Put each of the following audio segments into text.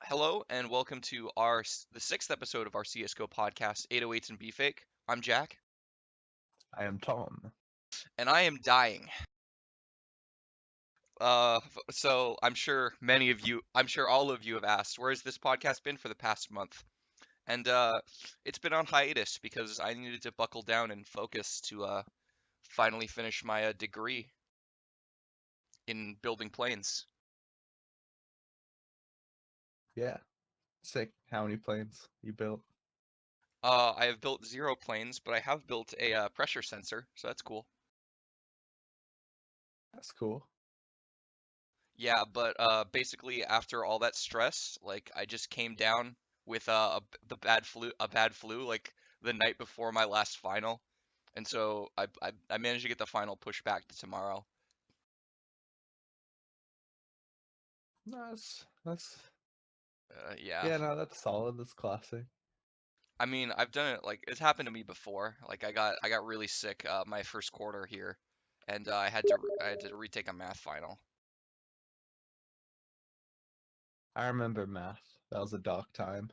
Hello and welcome to the sixth episode of our CS:GO podcast, 808s and Beefake. I'm Jack, I am Tom. and I am dying. So I'm sure all of you have asked, where has this podcast been for the past month? And it's been on hiatus because I needed to buckle down and focus to finally finish my degree in building planes. Yeah, sick. How many planes you built? I have built 0 planes, but I have built a pressure sensor, so that's cool. That's cool. Yeah, but basically after all that stress, like I just came down with a bad flu like the night before my last final, and so I managed to get the final pushed back to tomorrow. That's Yeah, yeah. No, that's solid. That's classic. I mean I've done it like it's happened to me before. Like I got really sick my first quarter here, and I had to retake a math final. I remember math. That was a dark time.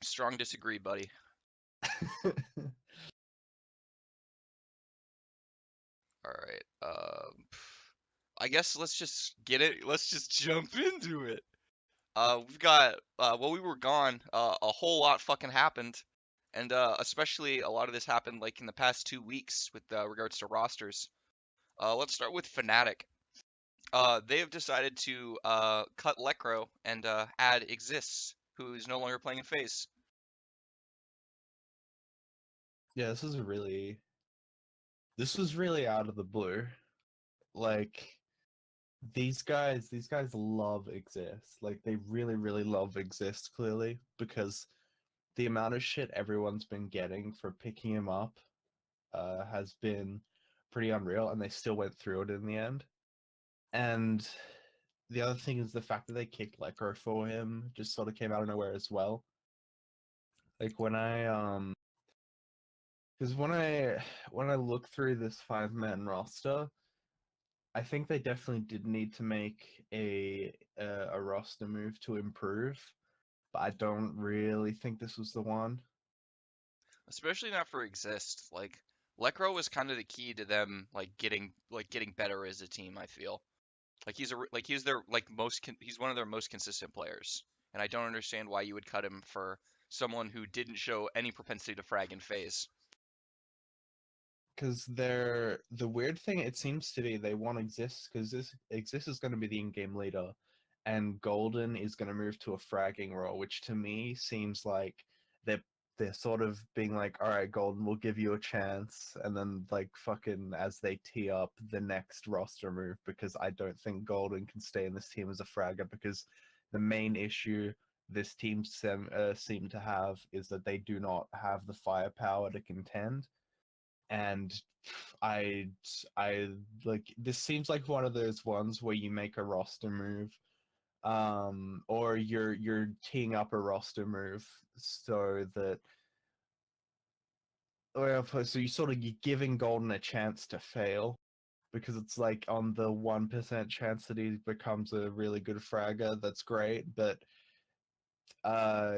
Strong disagree, buddy. All right. I guess let's just get it. Let's just jump into it. We've got while we were gone, a whole lot fucking happened, and especially a lot of this happened like in the past 2 weeks with regards to rosters. Let's start with Fnatic. They have decided to cut Lekro and add Exists, who is no longer playing in FaZe. Yeah, this was really out of the blue. Like these guys love Exist. Like they really love Exist clearly because the amount of shit everyone's been getting for picking him up has been pretty unreal, and they still went through it in the end. And the other thing is the fact that they kicked Lekro for him just sort of came out of nowhere as well. Like because when I look through this 5-man roster, I think they definitely did need to make a roster move to improve, but I don't really think this was the one. Especially not for Exist. Like Lekro was kind of the key to them getting better as a team. I feel. Like he's their he's one of their most consistent players, and I don't understand why you would cut him for someone who didn't show any propensity to frag in phase. Because the weird thing it seems to be they want Exist because this Exist is going to be the in-game leader, and Golden is going to move to a fragging role, which to me seems like they're they're sort of being like, all right, Golden, we'll give you a chance, and then like fucking as they tee up the next roster move, because I don't think Golden can stay in this team as a fragger because the main issue this team seem to have is that they do not have the firepower to contend. And I I like this seems like one of those ones where you make a roster move, or you're teeing up a roster move so that, well, so you sort of you're giving Golden a chance to fail because it's like on the 1% chance that he becomes a really good fragger, that's great, but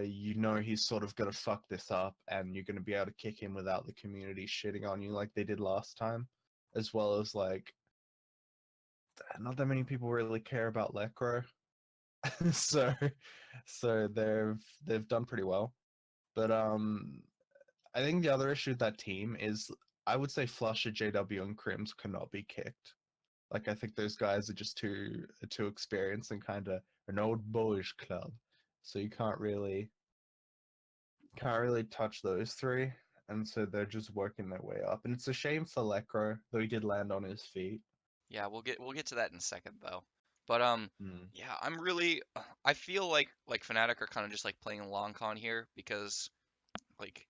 you know he's sort of gonna fuck this up, and you're gonna be able to kick him without the community shitting on you like they did last time, as well as like not that many people really care about Lekro, so they've done pretty well. But I think the other issue with that team is I would say Flusher, JW, and Crims cannot be kicked. Like I think those guys are just too experienced and kind of an old boys club, so you can't really touch those three, and so they're just working their way up. And it's a shame for Lekro, though he did land on his feet. Yeah, we'll get to that in a second though. But Mm. yeah, I feel like Fnatic are kind of just like playing long con here because like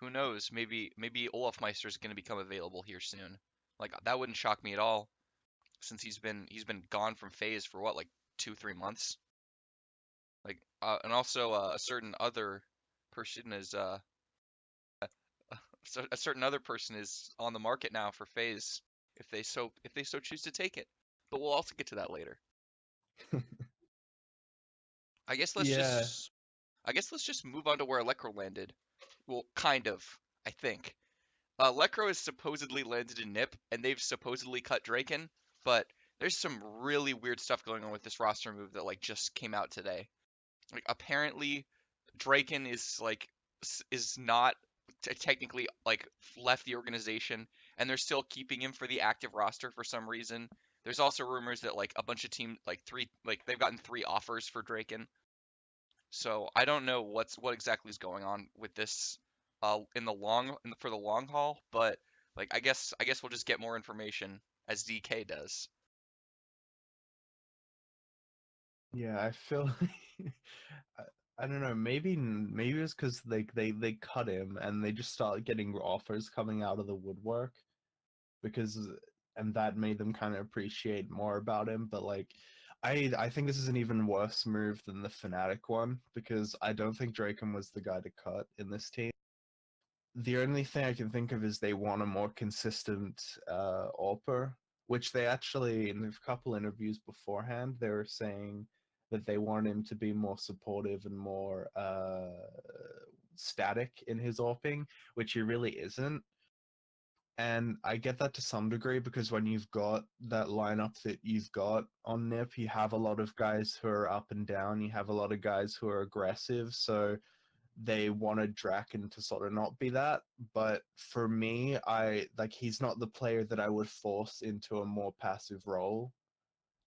who knows, maybe Olaf Meister is going to become available here soon. Like that wouldn't shock me at all since he's been gone from phase for what like 2 3 months. Like and also a certain other person is so a certain other person is on the market now for phase if they so choose to take it. But we'll also get to that later. I guess let's Yeah, just I guess let's just move on to where Electro landed. Well, kind of, I think. Electro is supposedly landed in NiP, and they've supposedly cut Draken, but there's some really weird stuff going on with this roster move that like just came out today. Like apparently, Draken is like is not technically like left the organization, and they're still keeping him for the active roster for some reason. There's also rumors that like a bunch of teams like three like they've gotten three offers for Draken. So I don't know what exactly is going on with this for the long haul, but like I guess we'll just get more information as DK does. yeah. I feel I, I don't know. Maybe it's because they cut him and they just started getting offers coming out of the woodwork because and that made them kind of appreciate more about him. But like, I think this is an even worse move than the Fnatic one because I don't think Draken was the guy to cut in this team. The only thing I can think of is they want a more consistent AWPer, which they actually, in a couple interviews beforehand, they were saying that they want him to be more supportive and more static in his AWPing, which he really isn't. And I get that to some degree because when you've got that lineup that you've got on NiP, you have a lot of guys who are up and down, you have a lot of guys who are aggressive, so they wanted Draken to sort of not be that. But for me, I like he's not the player that I would force into a more passive role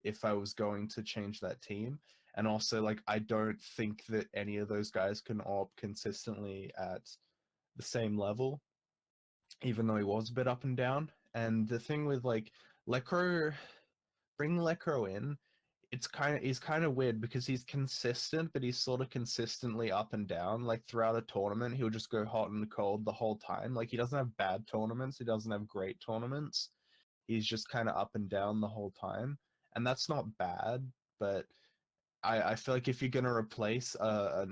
if I was going to change that team. And also, like, I don't think that any of those guys can AWP consistently at the same level, even though he was a bit up and down. And the thing with like Lekro, bring Lekro in, he's kind of weird because he's consistent, but he's sort of consistently up and down. Like throughout a tournament, he'll just go hot and cold the whole time. Like he doesn't have bad tournaments, he doesn't have great tournaments. He's just kind of up and down the whole time, and that's not bad. But I feel like if you're gonna replace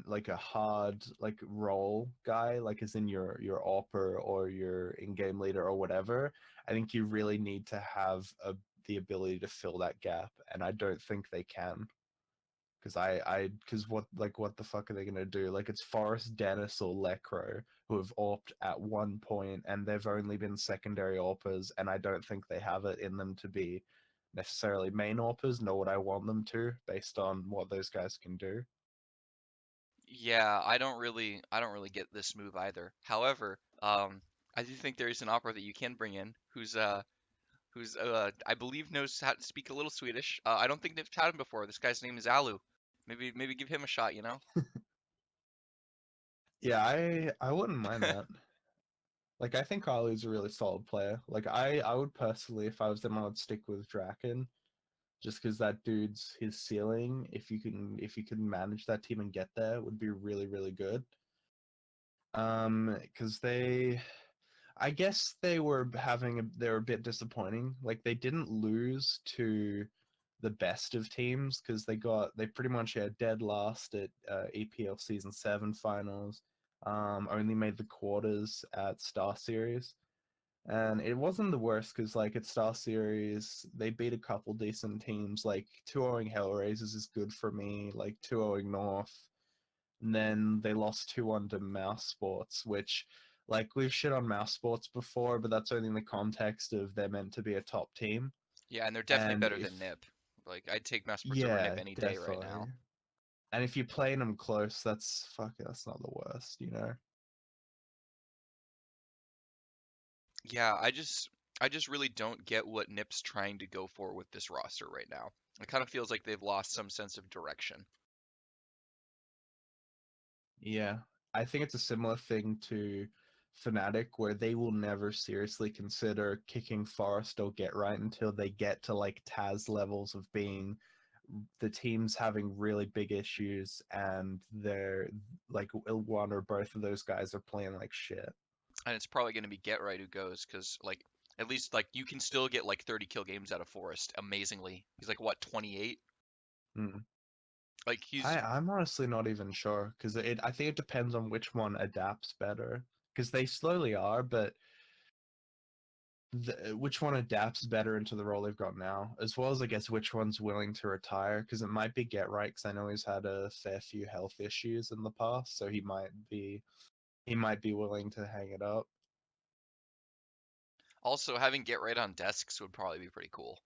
like a hard like role guy, like as in your AWPer or your in-game leader or whatever, I think you really need to have the ability to fill that gap, and I don't think they can. Because what the fuck are they gonna do? Like it's Forrest, Dennis, or Lekro who have AWPed at one point, and they've only been secondary AWPers, and I don't think they have it in them to be necessarily main AWPers, nor would I want them to, based on what those guys can do. Yeah, I don't really get this move either. However, I do think there is an opera that you can bring in who's I believe knows how to speak a little Swedish. I don't think they've had him before. This guy's name is Alu. Maybe give him a shot, you know? Yeah, I wouldn't mind that. Like I think Ali's a really solid player. Like I would personally, if I was them, I would stick with Draken, just because that dude's his ceiling. If you can manage that team and get there, would be really really good. Because I guess they were a bit disappointing. Like they didn't lose to the best of teams because they pretty much had dead last at EPL Season 7 finals. Only made the quarters at Star Series. And it wasn't the worst because, like, at Star Series, they beat a couple decent teams. Like, 2-0ing Hellraisers is good for me, like, 2-0ing North. And then they lost 2-1 to Mouse Sports, which, like, we've shit on Mouse Sports before, but that's only in the context of they're meant to be a top team. Yeah, and they're definitely And better if, than Nip. Like I'd take Massports over Nip yeah, any day right definitely. now. And if you're playing them close, that's not the worst, you know? Yeah, I just really don't get what Nip's trying to go for with this roster right now. It kind of feels like they've lost some sense of direction. Yeah, I think it's a similar thing to Fnatic, where they will never seriously consider kicking Forest or Get Right until they get to like Taz levels of being the team's having really big issues and they're like one or both of those guys are playing like shit. And it's probably going to be Get Right who goes because like at least like you can still get like 30 kill games out of Forest amazingly. He's like what 28? Hmm. Like he's I'm honestly not even sure because I think it depends on which one adapts better because they slowly are, but which one adapts better into the role they've got now, as well as I guess which one's willing to retire, because it might be Get Right, because I know he's had a fair few health issues in the past, so he might be willing to hang it up. Also, having Get Right on desks would probably be pretty cool.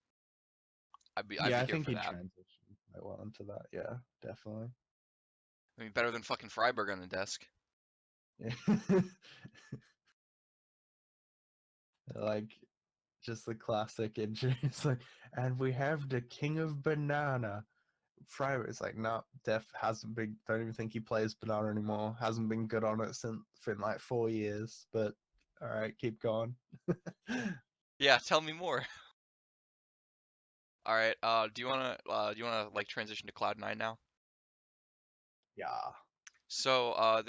I'd Yeah, be I here think for he that. transitioned quite well into that. Yeah, definitely. I mean, better than fucking Freiburg on the desk. Yeah. Like just the classic intro. It's like, and we have the king of banana. Fryer is like, no, Def hasn't been. Don't even think he plays banana anymore. Hasn't been good on it since for like 4 years. But all right, keep going. Yeah, tell me more. All right. Do you wanna like transition to Cloud9 now? Yeah, So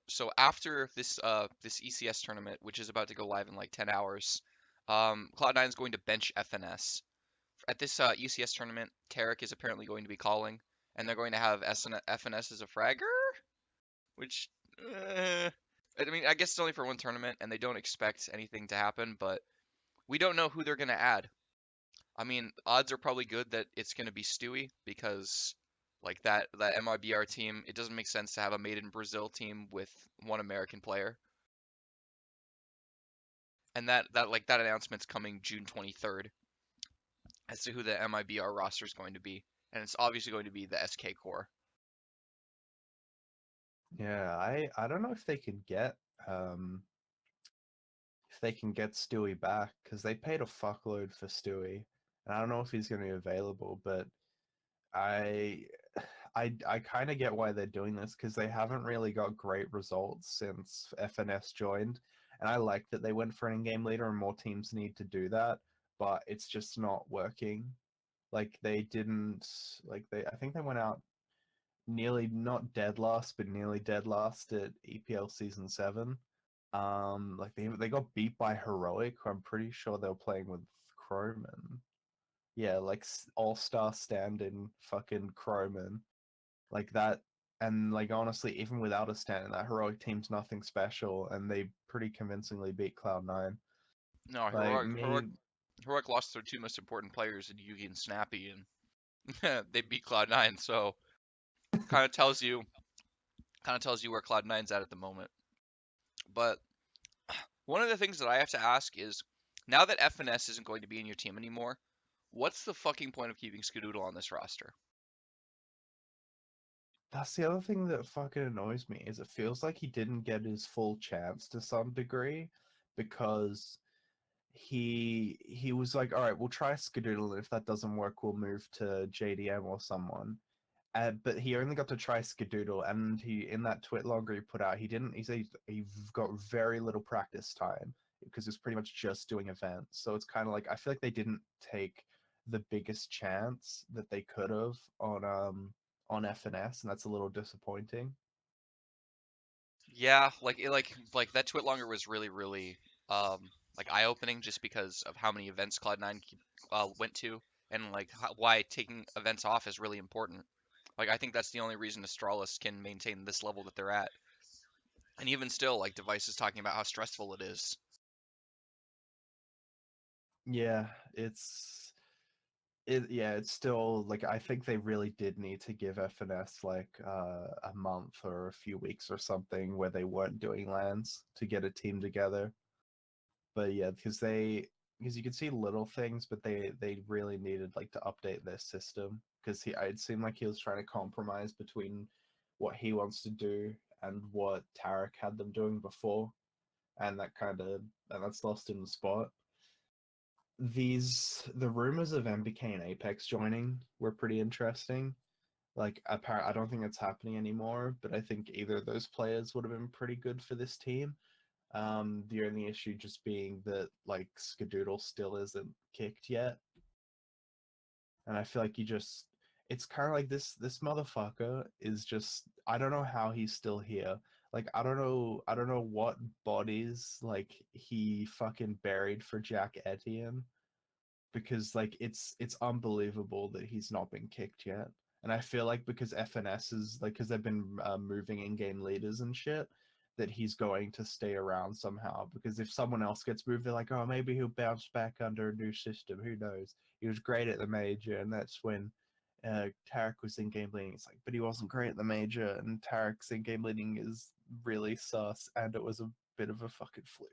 so after this ECS tournament, which is about to go live in like 10 hours, Cloud9 is going to bench FNS. At this ECS tournament, Tarek is apparently going to be calling, and they're going to have FNS as a fragger, which I mean, I guess it's only for one tournament, and they don't expect anything to happen, but we don't know who they're going to add. I mean, odds are probably good that it's going to be Stewie because like that MIBR team, it doesn't make sense to have a made in Brazil team with one American player. And that announcement's coming June 23rd as to who the MIBR roster is going to be. And it's obviously going to be the SK core. yeah. I don't know um if they can get Stewie back because they paid a fuckload for Stewie, and I don't know if he's going to be available. But I I kind of get why they're doing this because they haven't really got great results since FNS joined, and I like that they went for an in-game leader, and more teams need to do that, but it's just not working. Like they didn't like they I think they went out nearly not dead last, but nearly dead last at EPL season 7. Like they got beat by Heroic, who I'm pretty sure they were playing with Croman. Yeah, like all-star stand-in fucking Croman like that. And like honestly, even without a stand, that heroic team's nothing special, and they pretty convincingly beat Cloud9. No, Like Heroic lost their two most important players in Yugi and Snappy, and they beat Cloud9. So kind of tells you where Cloud9's at the moment. But one of the things that I have to ask is, now that FNS isn't going to be in your team anymore, what's the fucking point of keeping Skadoodle on this roster? that's the other thing that fucking annoys me is it feels like he didn't get his full chance to some degree because he was like, all right, we'll try Skadoodle, and if that doesn't work, we'll move to JDM or someone. But he only got to try Skadoodle, and he in that twit logger he put out, he didn't. He said he got very little practice time because it's pretty much just doing events. So it's kind of like I feel like they didn't take the biggest chance that they could have on FNS, and that's a little disappointing. Yeah, like that Twit longer was really like eye opening just because of how many events Cloud9 went to, and like why taking events off is really important. Like I think that's the only reason Astralis can maintain this level that they're at. And even still, like Device is talking about how stressful it is. Yeah, it's still like I think they really did need to give FNS like a month or a few weeks or something where they weren't doing lands to get a team together. But yeah, because you could see little things, but they really needed like to update their system because it seemed like he was trying to compromise between what he wants to do and what Tarek had them doing before, and that's lost in the spot. The rumors of MBK and Apex joining were pretty interesting. Like, I don't think it's happening anymore, but I think either of those players would have been pretty good for this team. The only issue just being that like Skadoodle still isn't kicked yet, and I feel like it's kind of like this motherfucker is just I don't know how he's still here. Like I don't know what bodies like he fucking buried for Jack Etienne because like it's unbelievable that he's not been kicked yet. And I feel like because FNS is like because they've been moving in game leaders and shit, that he's going to stay around somehow, because if someone else gets moved, they're like, oh, maybe he'll bounce back under a new system. Who knows? He was great at the major, and that's when Tarek was in game leading. It's like, but he wasn't great at the major, and Tarek's in game leading is really sus, and it was a bit of a fucking fluke.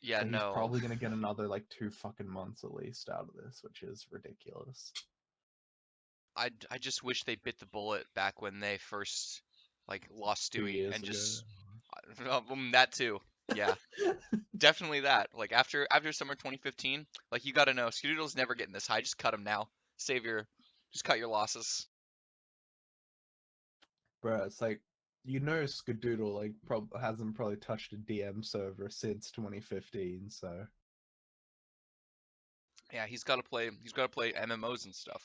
Yeah, So he's no. probably gonna get another like 2 fucking months at least out of this, which is ridiculous. I just wish they bit the bullet back when they first like lost Two Stewie years and ago. just that too. Yeah, definitely that. Like after summer 2015, like you got to know, SKUdoodle's never getting this high. Just cut him now. Just cut your losses. Bro, it's like, Skadoodle like hasn't probably touched a DM server since 2015, so Yeah, he's got to play. He's got to play MMOs and stuff.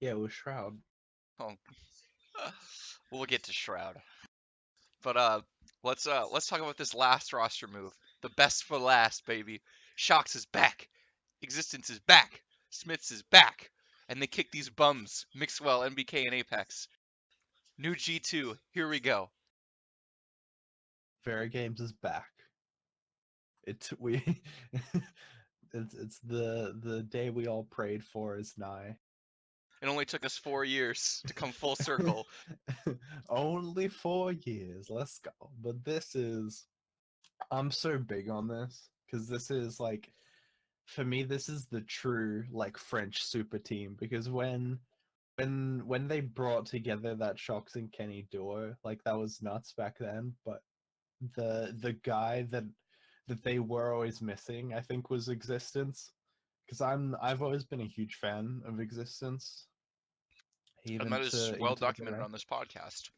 yeah, with Shroud. Oh, we'll get to Shroud. But let's talk about this last roster move. The best for last, baby. Shox is back. Existence is back. Smiths is back. And they kick these bums. Mixwell, MBK, and Apex. New G2. Here we go. Vera Games is back. It's we it's the day we all prayed for is nigh. It only took us 4 years to come full circle. Only 4 years. Let's go. But I'm so big on this because this is like, for me, this is the true like French super team, because when they brought together that Shox and Kenny duo, like that was nuts back then. But the guy that they were always missing, I think, was Existence. Because I've always been a huge fan of Existence, And that is even well to the documented very on this podcast.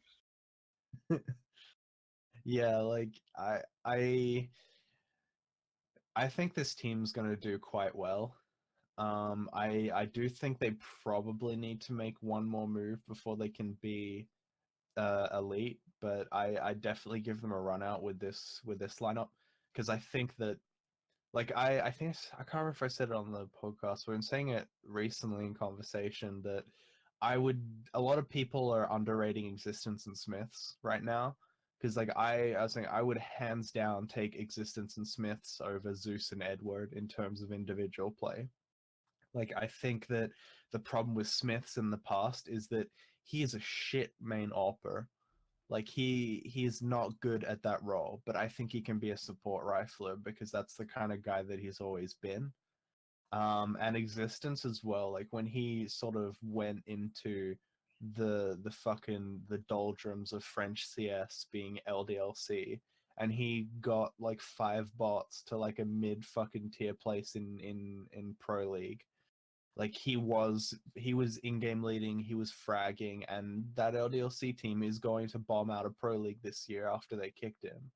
yeah, like I think this team's gonna do quite well. I do think they probably need to make one more move before they can be elite, but I definitely give them a run out with this lineup, because I think that, like, I think I can't remember if I said it on the podcast, but I'm saying it recently in conversation that a lot of people are underrating Existence and Smiths right now, because like I was saying, I would hands down take Existence and Smiths over Zeus and Edward in terms of individual play. Like, I think that the problem with Smiths in the past is that he is a shit main opper. Like, he's not good at that role, but I think he can be a support rifler because that's the kind of guy that he's always been. And Existence as well. Like, when he sort of went into the doldrums of French CS being LDLC, and he got like 5 bots to like a mid fucking tier place in Pro League. Like, he was in-game leading, he was fragging, and that LDLC team is going to bomb out of Pro League this year after they kicked him.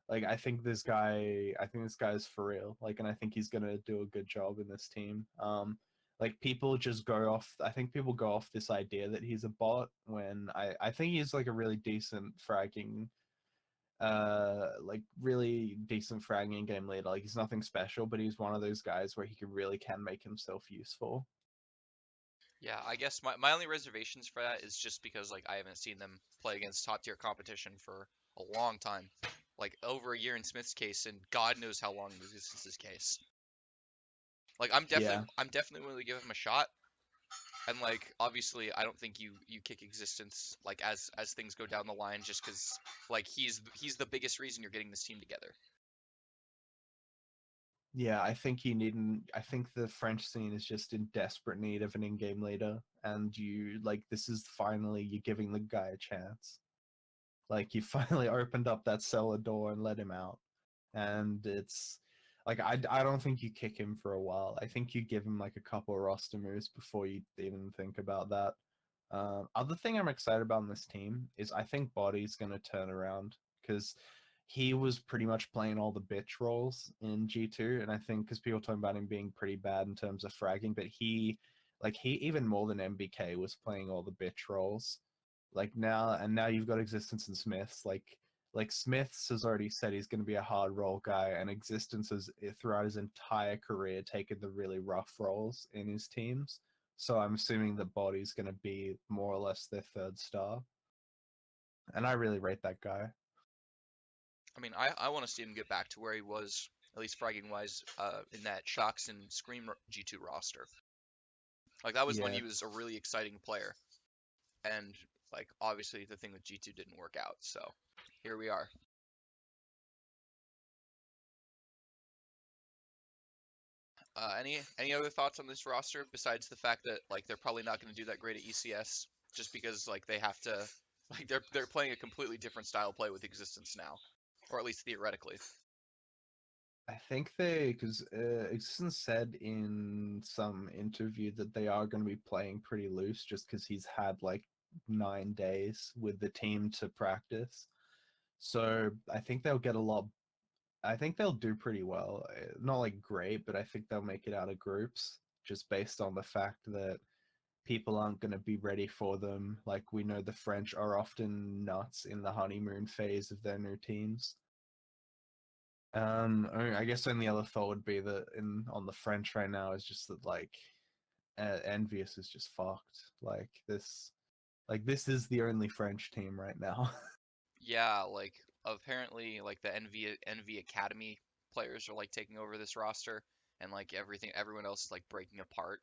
Like, I think this guy's for real. Like, and I think he's gonna do a good job in this team. Like, people just go off. I think people go off this idea that he's a bot, when I think he's like a really decent fragging, like really decent fragging game leader. Like, he's nothing special, but he's one of those guys where he really can make himself useful. Yeah, I guess my only reservations for that is just because like I haven't seen them play against top tier competition for a long time. Like over a year in Smith's case, and God knows how long in Existence's case. Like Yeah. I'm definitely willing to give him a shot. And like obviously I don't think you kick Existence like as things go down the line just because like he's the biggest reason you're getting this team together. Yeah, I think you need I think the French scene is just in desperate need of an in-game leader, and this is finally you giving the guy a chance. Like, you finally opened up that cellar door and let him out, and it's like, I don't think you kick him for a while. I think you give him like a couple of roster moves before you even think about that. Other thing I'm excited about in this team is I think Body's going to turn around, because he was pretty much playing all the bitch roles in G2, and I think because people talking about him being pretty bad in terms of fragging, but he even more than MBK was playing all the bitch roles. Like, now you've got Existence and Smiths. Like Smiths has already said he's going to be a hard role guy, and Existence has throughout his entire career taken the really rough roles in his teams. So I'm assuming that Body's going to be more or less their third star. and I really rate that guy. I mean, I want to see him get back to where he was, at least fragging wise, in that Shocks and Scream G2 roster. Like that was when Yeah, he was a really exciting player, and like obviously the thing with G2 didn't work out, so here we are. Any other thoughts on this roster besides the fact that like they're probably not going to do that great at ECS just because like they have to like they're playing a completely different style of play with Existence now, or at least theoretically. I think because Existence said in some interview that they are going to be playing pretty loose just because he's had like 9 days with the team to practice. So I think they'll get a lot. I think they'll do pretty well. Not like great, but I think they'll make it out of groups just based on the fact that people aren't going to be ready for them. Like we know the French are often nuts in the honeymoon phase of their new teams. I guess the only other thought would be that in on the French right now is just that like Envious is just fucked. This is the only French team right now. Yeah, like apparently like the NV Academy players are like taking over this roster, and like everyone else is like breaking apart.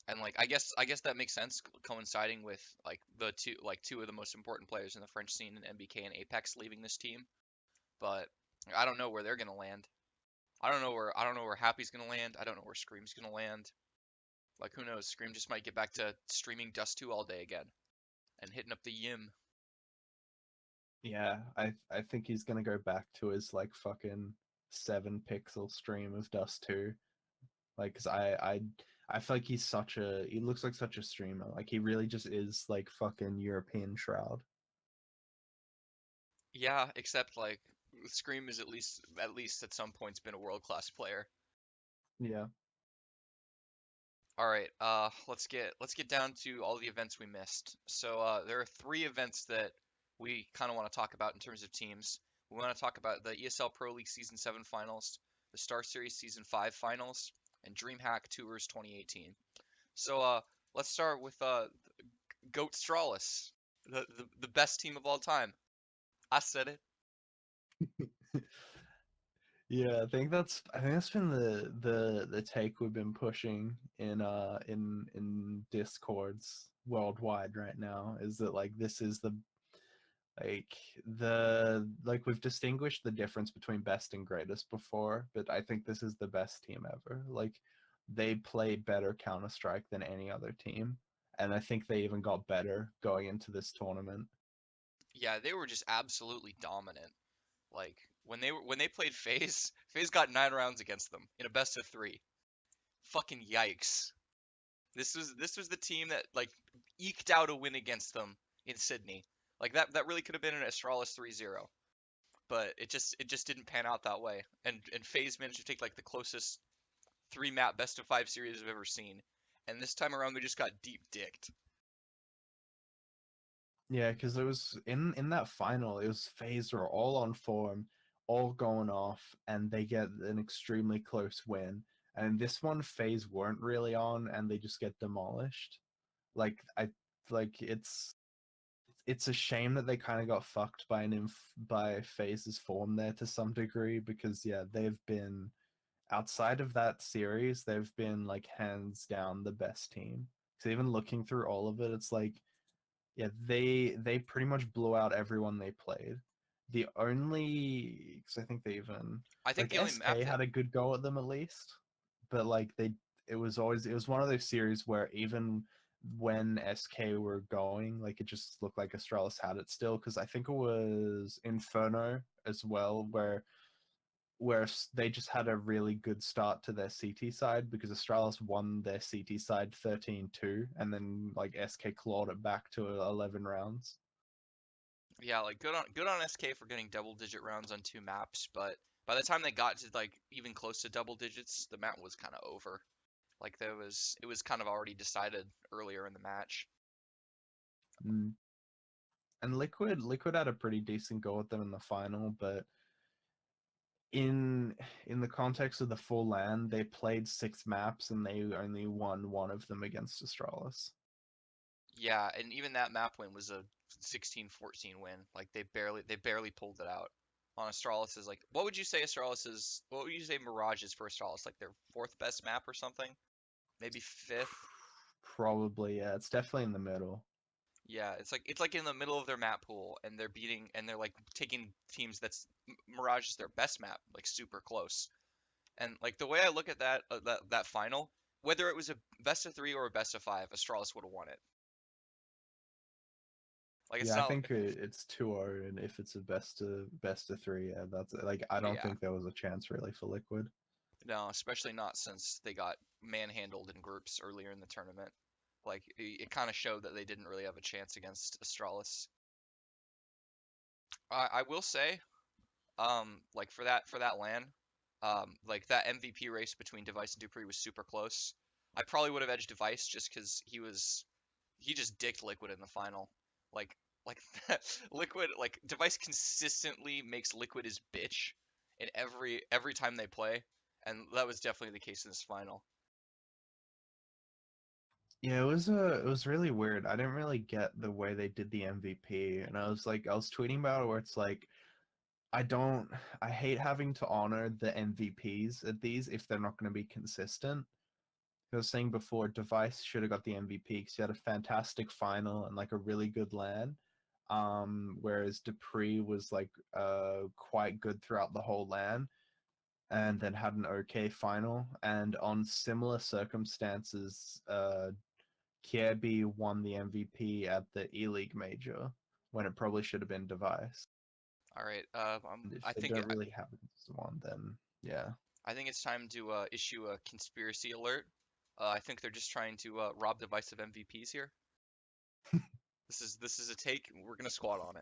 And like I guess that makes sense coinciding with like the two of the most important players in the French scene in MBK and Apex leaving this team. But I don't know where they're gonna land. I don't know where Happy's gonna land. I don't know where Scream's gonna land. Like who knows? Scream just might get back to streaming Dust 2 all day again and hitting up the Yim. Yeah, I think he's gonna go back to his like fucking 7 pixel stream of Dust 2. Like, 'cause I feel like he looks like such a streamer. Like he really just is like fucking European Shroud. Yeah, except like Scream is at least at some points been a world class player. Yeah. All right, let's get down to all the events we missed. So there are three events that we kind of want to talk about in terms of teams. We want to talk about the ESL Pro League Season 7 finals, the Star Series Season 5 finals, and DreamHack Tours 2018. So let's start with GOATstralis, the best team of all time. I said it. Yeah, I think that's been the take we've been pushing in Discords worldwide right now is that like this is like like we've distinguished the difference between best and greatest before, but I think this is the best team ever. Like they play better Counter-Strike than any other team, and I think they even got better going into this tournament. Yeah, they were just absolutely dominant. Like when they played FaZe, FaZe got 9 rounds against them in a best of 3. Fucking yikes. This was the team that like eked out a win against them in Sidney. Like that really could have been an Astralis 3-0, but it just didn't pan out that way. And FaZe managed to take like the closest 3 map best of 5 series I've ever seen. And this time around they just got deep dicked. Yeah, because it was in that final, it was FaZe were all on form, all going off, and they get an extremely close win. And this one, FaZe weren't really on, and they just get demolished. Like I like it's a shame that they kind of got fucked by by FaZe's form there to some degree because yeah, they've been outside of that series, they've been like hands down the best team. So even looking through all of it, it's like yeah, they pretty much blew out everyone they played. The only because I think they even I think like the only map SK that had a good go at them at least, but like it was one of those series where even when SK were going, like it just looked like Astralis had it still because I think it was Inferno as well where they just had a really good start to their CT side because Astralis won their CT side 13-2 and then like SK clawed it back to 11 rounds. yeah, like good on SK for getting double digit rounds on 2 maps, but by the time they got to like even close to double digits, the map was kind of over. Like it was kind of already decided earlier in the match. Mm. And Liquid had a pretty decent go at them in the final, but in in the context of the full LAN, they played 6 maps and they only won one of them against Astralis. Yeah, and even that map win was a 16-14 win. Like they barely pulled it out. On Astralis is like, what would you say Mirage is for Astralis? Like their fourth best map or something? Maybe fifth? Probably, yeah. It's definitely in the middle. Yeah, it's like in the middle of their map pool, and they're like taking teams that's Mirage is their best map, like super close. And like the way I look at that final, whether it was a best of 3 or a best of 5, Astralis would have won it. Like it's Yeah, I not, think it's 2-0, and if it's a best of three, yeah, that's like I don't yeah, think there was a chance really for Liquid. no, especially not since they got manhandled in groups earlier in the tournament. Like it kind of showed that they didn't really have a chance against Astralis. I will say, like for that LAN, like that MVP race between Device and Dupree was super close. I probably would have edged Device just because he just dicked Liquid in the final. Like like Liquid, like Device consistently makes Liquid his bitch in every time they play, and that was definitely the case in this final. Yeah, it was really weird. I didn't really get the way they did the MVP, and I was tweeting about it where it's like I don't I hate having to honor the MVPs at these if they're not going to be consistent. I was saying before, Device should have got the MVP because he had a fantastic final and like a really good LAN. Whereas Dupree was like quite good throughout the whole LAN and then had an okay final. And on similar circumstances, Kirby won the MVP at the E League major when it probably should have been Device. All right, And if I they think don't really have one, then yeah. I think it's time to issue a conspiracy alert. I think they're just trying to rob Device of MVPs here. This is a take. We're gonna squat on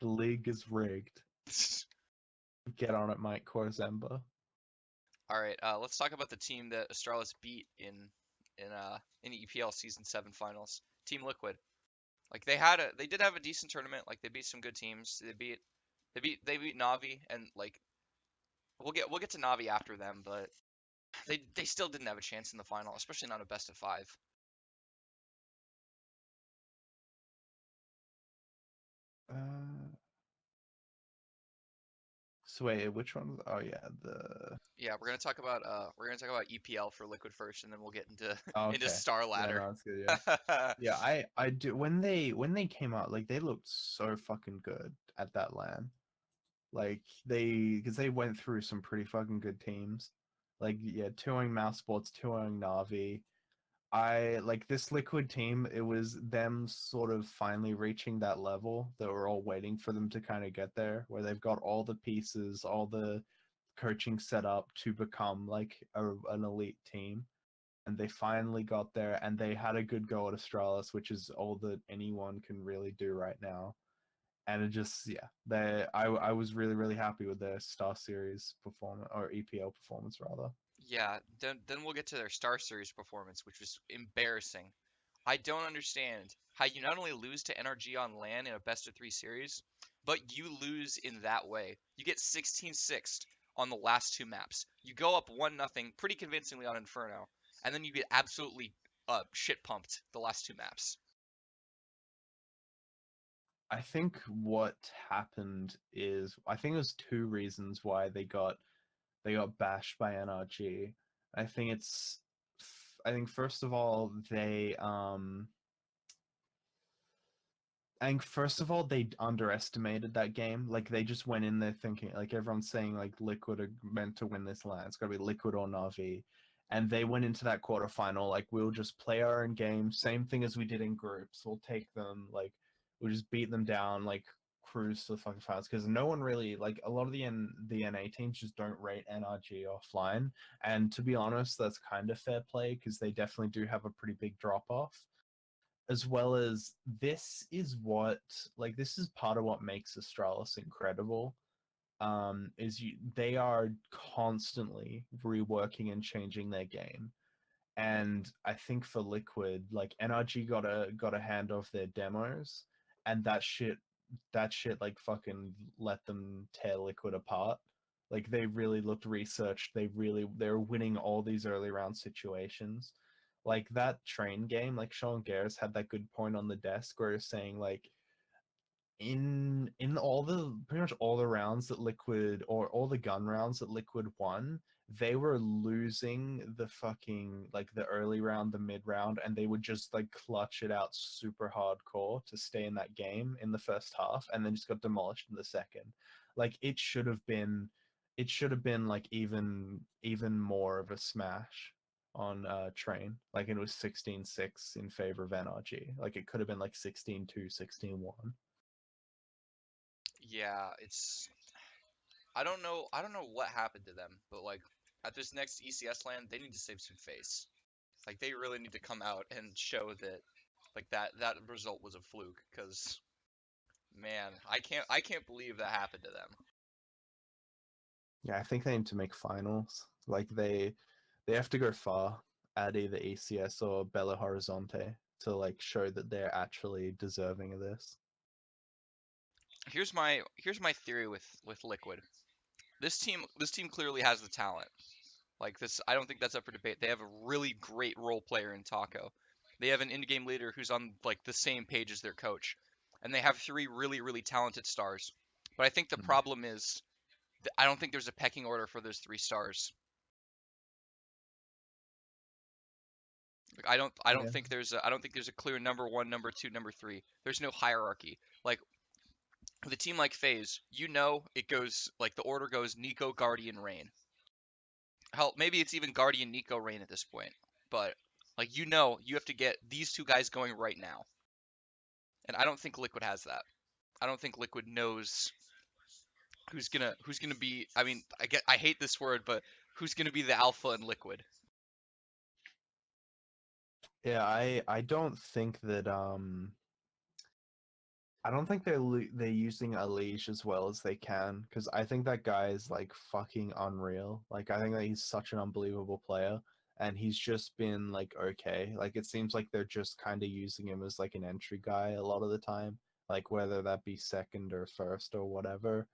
The league is rigged. it. Get on it, Mike Korzemba. All right, let's talk about the team that Astralis beat in the EPL Season 7 finals. Team Liquid. Like they did have a decent tournament. Like they beat some good teams. They beat NaVi, and like we'll get to NaVi after them, but they still didn't have a chance in the final, especially not a best of 5. Uh, so wait, which one? Oh yeah, the. Yeah, we're gonna talk about EPL for Liquid first, and then we'll get into Oh, into okay. Star Yeah, Ladder. no, it's good. Yeah, yeah. I do when they came out, like they looked so fucking good at that LAN. Like because they went through some pretty fucking good teams. Like yeah, 2-0 Mouse Sports, 2-0 Navi. I like this Liquid team. It was them sort of finally reaching that level that we're all waiting for them to kind of get there, where they've got all the pieces, all the coaching set up to become like an elite team. And they finally got there, and they had a good go at Astralis, which is all that anyone can really do right now. And it just yeah, I was really happy with their Star Series performance or EPL performance rather. Yeah, then we'll get to their Star Series performance, which was embarrassing. I don't understand how you not only lose to NRG on LAN in a best of 3 series, but you lose in that way. You get 16-6 on the last two maps. You go up 1-0 pretty convincingly on Inferno, and then you get absolutely shit pumped the last two maps. I think what happened is I think there's two reasons why they got bashed by NRG. I think it's I think first of all they underestimated that game. Like they just went in there thinking like everyone's saying like Liquid are meant to win this LAN. It's got to be Liquid or Navi. And they went into that quarterfinal like we'll just play our own game, same thing as we did in groups. We'll take them like we'll just beat them down like cruise to the fucking finals because no one really like a lot of the NA teams just don't rate NRG offline. And to be honest, that's kind of fair play because they definitely do have a pretty big drop off as well as this is part of what makes Astralis incredible. They are constantly reworking and changing their game. And I think for Liquid, like NRG got a hand off their demos, and that shit like fucking let them tear Liquid apart. Like they really looked researched. They were winning all these early round situations. Like that train game, like Sean Garris had that good point on the desk where he's saying like in all the pretty much all the rounds that Liquid or all the gun rounds that Liquid won, they were losing the fucking like the early round, the mid round, and they would just like clutch it out super hardcore to stay in that game in the first half, and then just got demolished in the second. Like it should have been like even more of a smash on train. Like it was 16-6 in favor of NRG. Like it could have been like 16-2, 16-1. Yeah, it's I don't know what happened to them, but like at this next ECS land, they need to save some face. Like they really need to come out and show that like that result was a fluke cuz man, I can't believe that happened to them. Yeah, I think they need to make finals. Like they have to go far at either ECS or Belo Horizonte to like show that they're actually deserving of this. Here's my theory with Liquid. This team clearly has the talent. Like this, I don't think that's up for debate. They have a really great role player in Taco. They have an in-game leader who's on like the same page as their coach, and they have three really talented stars. But I think the Mm. problem is I don't think there's a pecking order for those three stars. Like, Yeah. I don't think there's a clear number one, number two, number three. There's no hierarchy. Like with a team like FaZe, you know it goes like the order goes Nico, Guardian, Rain. Hell, maybe it's even Guardian, Nico, Rain at this point. But like you know, you have to get these two guys going right now, and I don't think Liquid has that. I don't think Liquid knows who's gonna be. I mean, I hate this word, but who's gonna be the alpha in Liquid? Yeah, I don't think that I don't think they're using Alige as well as they can because I think that guy is like fucking unreal. Like I think that he's such an unbelievable player, and he's just been like okay. Like it seems like they're just kind of using him as like an entry guy a lot of the time, like whether that be second or first or whatever.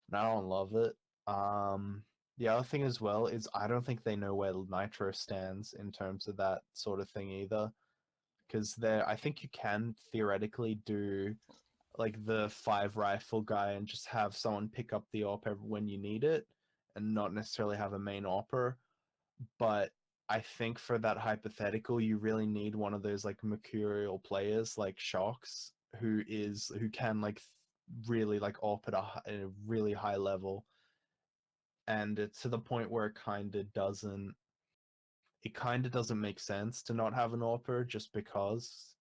And I don't love it. Um, the other thing as well is I don't think they know where Nitro stands in terms of that sort of thing either. Because there, I think you can theoretically do like the five rifle guy and just have someone pick up the op when you need it and not necessarily have a main opper. But I think for that hypothetical, you really need one of those like mercurial players like Shocks who can like really like op at a really high level, and it's to the point where it kind of doesn't make sense to not have an AWPer just because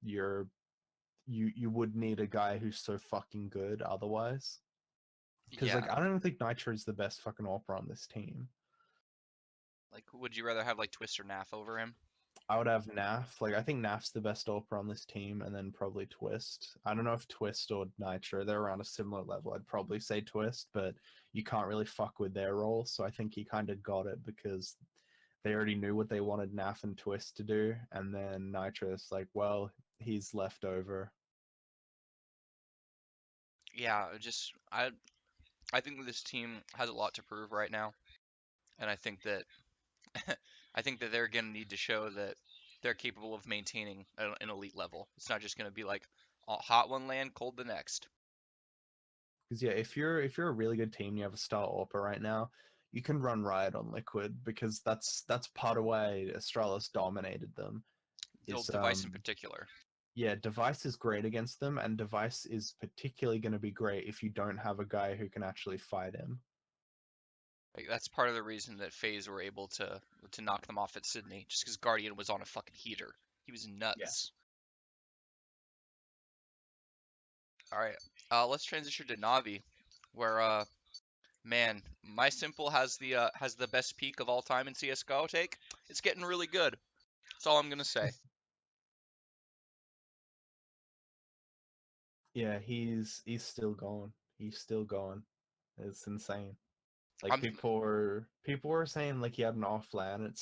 you would need a guy who's so fucking good otherwise. Because like Yeah, I don't even think Nitro is the best fucking AWPer on this team. like would you rather have like Twist or Naf over him? I would have Naf. Like I think Naf's the best AWPer on this team, and then probably Twist. I don't know if Twist or Nitro, they're around a similar level. I'd probably say Twist, but you can't really fuck with their role, so I think he kind of got it because they already knew what they wanted Naf and Twist to do, and then Nitro's like, well, he's left over. Yeah, I think that this team has a lot to prove right now, and I think that I think that they're gonna need to show that they're capable of maintaining an elite level. It's not just gonna be like hot one land, cold the next. Because yeah, if you're a really good team, you have a star AWPer right now, you can run riot on Liquid because that's part of why Astralis dominated them. The Is device in particular. yeah, Device is great against them, and Device is particularly going to be great if you don't have a guy who can actually fight him. Like that's part of the reason that FaZe were able to knock them off at Sidney, just because Guardian was on a fucking heater. He was Yeah. nuts. All right, let's transition to Navi, where man, my simple has the best peak of all time in CS:GO. Take it's getting really good. That's all I'm gonna say. Yeah, he's still going. He's still going. It's insane. Like I'm people were saying like he had an off LAN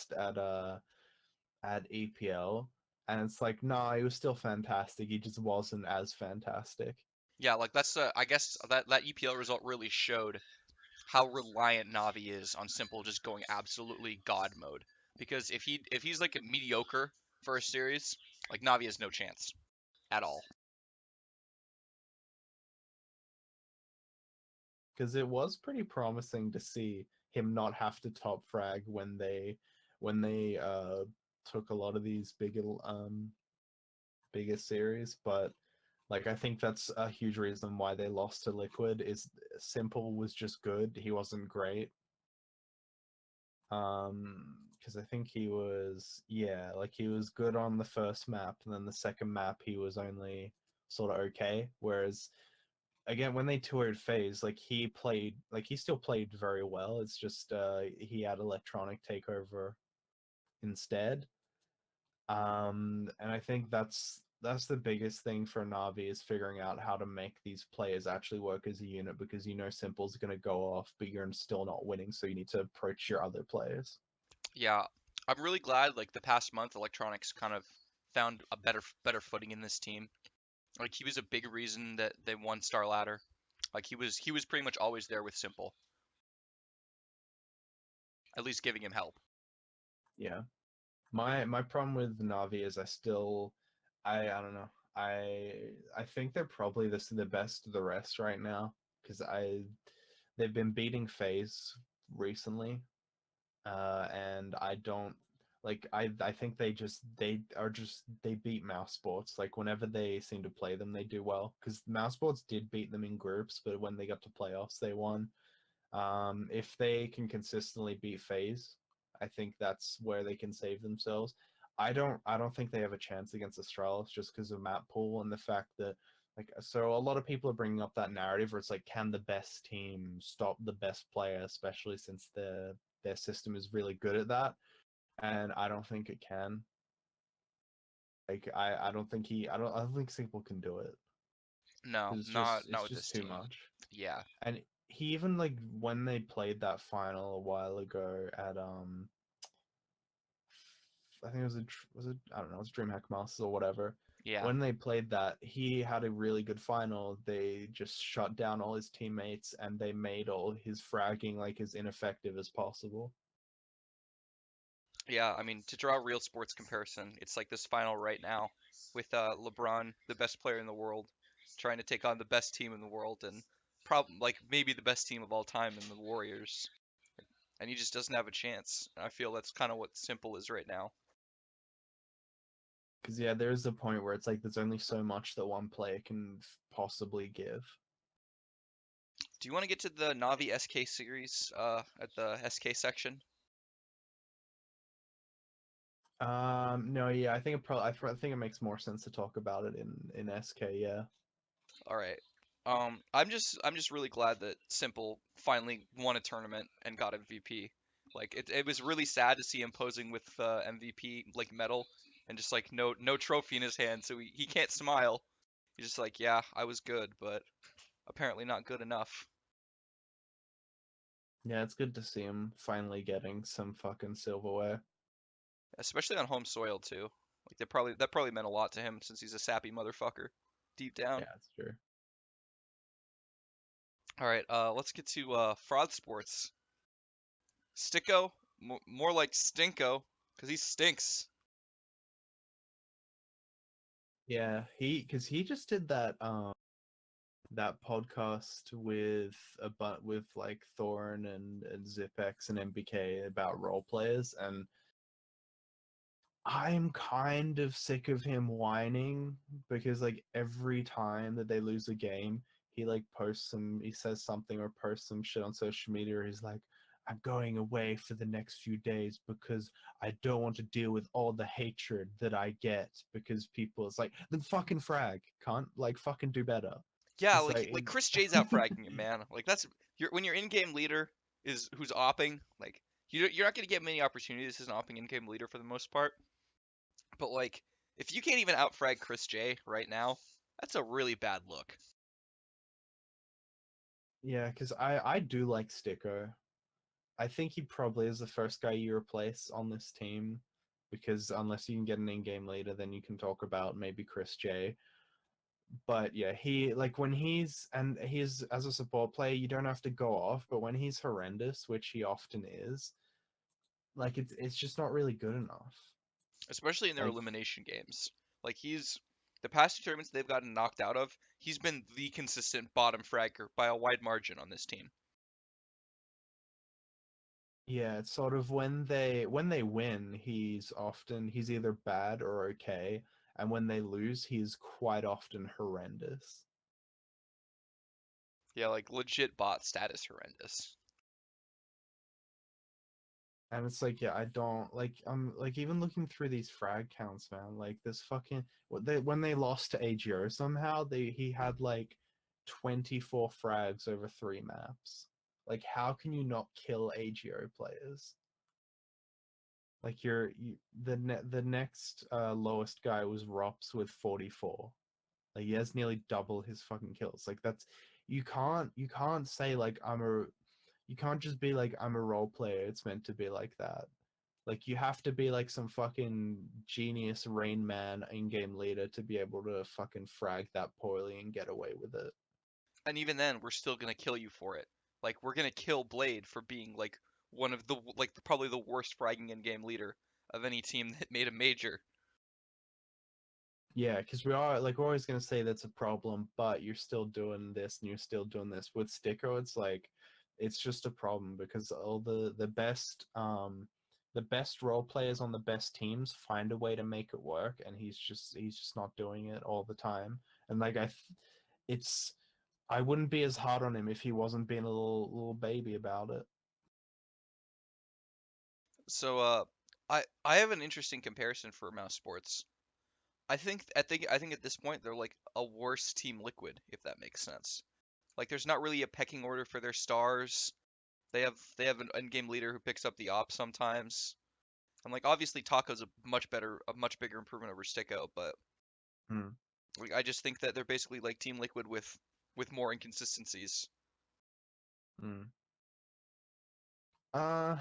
at EPL, and it's like nah, he was still fantastic. He just wasn't as fantastic. yeah, like that's I guess that EPL result really showed how reliant Navi is on simple just going absolutely god mode. Because if he's like a mediocre, first series, like NaVi has no chance at all. Because it was pretty promising to see him not have to top frag when they took a lot of these bigger series, but like I think that's a huge reason why they lost to Liquid is Simple was just good. He wasn't great. Because I think he was, yeah, like he was good on the first map, and then the second map he was only sort of okay. Whereas again, when they toured FaZe, like he still played very well. It's just he had electronic takeover instead. And I think that's the biggest thing for Navi is figuring out how to make these players actually work as a unit, because you know Simple's going to go off, but you're still not winning, so you need to approach your other players. Yeah, I'm really glad like the past month Electronics kind of found a better footing in this team. Like he was a big reason that they won Star Ladder. Like he was pretty much always there with Simple, at least giving him help. Yeah. My problem with Navi is I don't know. I think they're probably the best of the rest right now, because they've been beating FaZe recently, and I don't like I think they beat Mouse Sports. Like whenever they seem to play them, they do well, because Mouse Sports did beat them in groups, but when they got to playoffs, they won. If they can consistently beat FaZe, I think that's where they can save themselves. I don't think they have a chance against Astralis just because of map pool and the fact that so a lot of people are bringing up that narrative where it's like, can the best team stop the best player, especially since their system is really good at that, and I don't think it can. Like I don't think Simple can do it, No, because not it's with just this too team. much. Yeah, And he even like when they played that final a while ago at I think it was it I don't know, it was DreamHack Masters or whatever. yeah, When they played that, he had a really good final. They just shut down all his teammates and they made all his fragging like as ineffective as possible. yeah. I mean, to draw a real sports comparison, it's like this final right now with LeBron, the best player in the world, trying to take on the best team in the world and like maybe the best team of all time in the Warriors, and he just doesn't have a chance. I feel that's kind of what Simple is right now. Because yeah, there's a point where it's like there's only so much that one player can possibly give. Do you want to get to the Navi SK series at the SK section? No, yeah, I think I think it makes more sense to talk about it in SK. Yeah, All right. I'm just really glad that Simple finally won a tournament and got MVP. Like it was really sad to see him posing with MVP like medal and just like no trophy in his hand, so he can't smile. He's just like, yeah, I was good, but apparently not good enough. yeah, it's good to see him finally getting some fucking silverware. Especially on home soil too. Like that probably meant a lot to him since he's a sappy motherfucker deep down. Yeah, it's true. All right, let's get to fraud sports. Sticko, more like Stinko, because he stinks. Yeah, because he just did that podcast with with like Thorn and Zipex and MBK about role players, and I'm kind of sick of him whining, because like every time that they lose a game, he says something or posts some shit on social media where he's like, I'm going away for the next few days because I don't want to deal with all the hatred that I get, because people, it's like, then fucking frag, can't like fucking do better. Yeah, It's like Chris J's out fragging him, man. Like that's when your in-game leader is who's opping. Like you're not gonna get many opportunities as an opping in-game leader for the most part. But like if you can't even out frag Chris J right now, that's a really bad look. Yeah, because I do like Sticko. I think he probably is the first guy you replace on this team, because unless you can get an in-game leader, then you can talk about maybe Chris J. But yeah, he like when he's as a support player, you don't have to go off, but when he's horrendous, which he often is, like it's just not really good enough. especially in their Like, elimination games. Like he's the past two tournaments they've gotten knocked out of, he's been the consistent bottom fragger by a wide margin on this team. yeah, it's sort of when they win, he's either bad or okay, and when they lose, he's quite often horrendous. Yeah, like legit bot status horrendous. And it's like, yeah, I don't like. I'm like even looking through these frag counts, man. Like this fucking when they lost to AGO somehow, he had like 24 frags over 3 maps. Like, how can you not kill AGO players? Like the next lowest guy was Rops with 44. Like he has nearly double his fucking kills. Like that's you can't say like you can't just be like I'm a role player. It's meant to be like that. Like you have to be like some fucking genius Rain Man in-game leader to be able to fucking frag that poorly and get away with it. And even then, we're still gonna kill you for it. Like we're gonna kill Blade for being like one of the like probably the worst fragging in game leader of any team that made a major. Yeah, because we're always gonna say that's a problem, but you're still doing this and you're still doing this. With Stinko, it's like it's just a problem because all the best role players on the best teams find a way to make it work, and he's just not doing it all the time. And like it's I wouldn't be as hard on him if he wasn't being a little baby about it. So I have an interesting comparison for Mouse Sports. I think at this point they're like a worse Team Liquid, if that makes sense. Like there's not really a pecking order for their stars. They have an end-game leader who picks up the op sometimes. And like obviously Taco's a much bigger improvement over Sticko, but Hmm. like I just think that they're basically like Team Liquid with more inconsistencies. Hmm. Uh,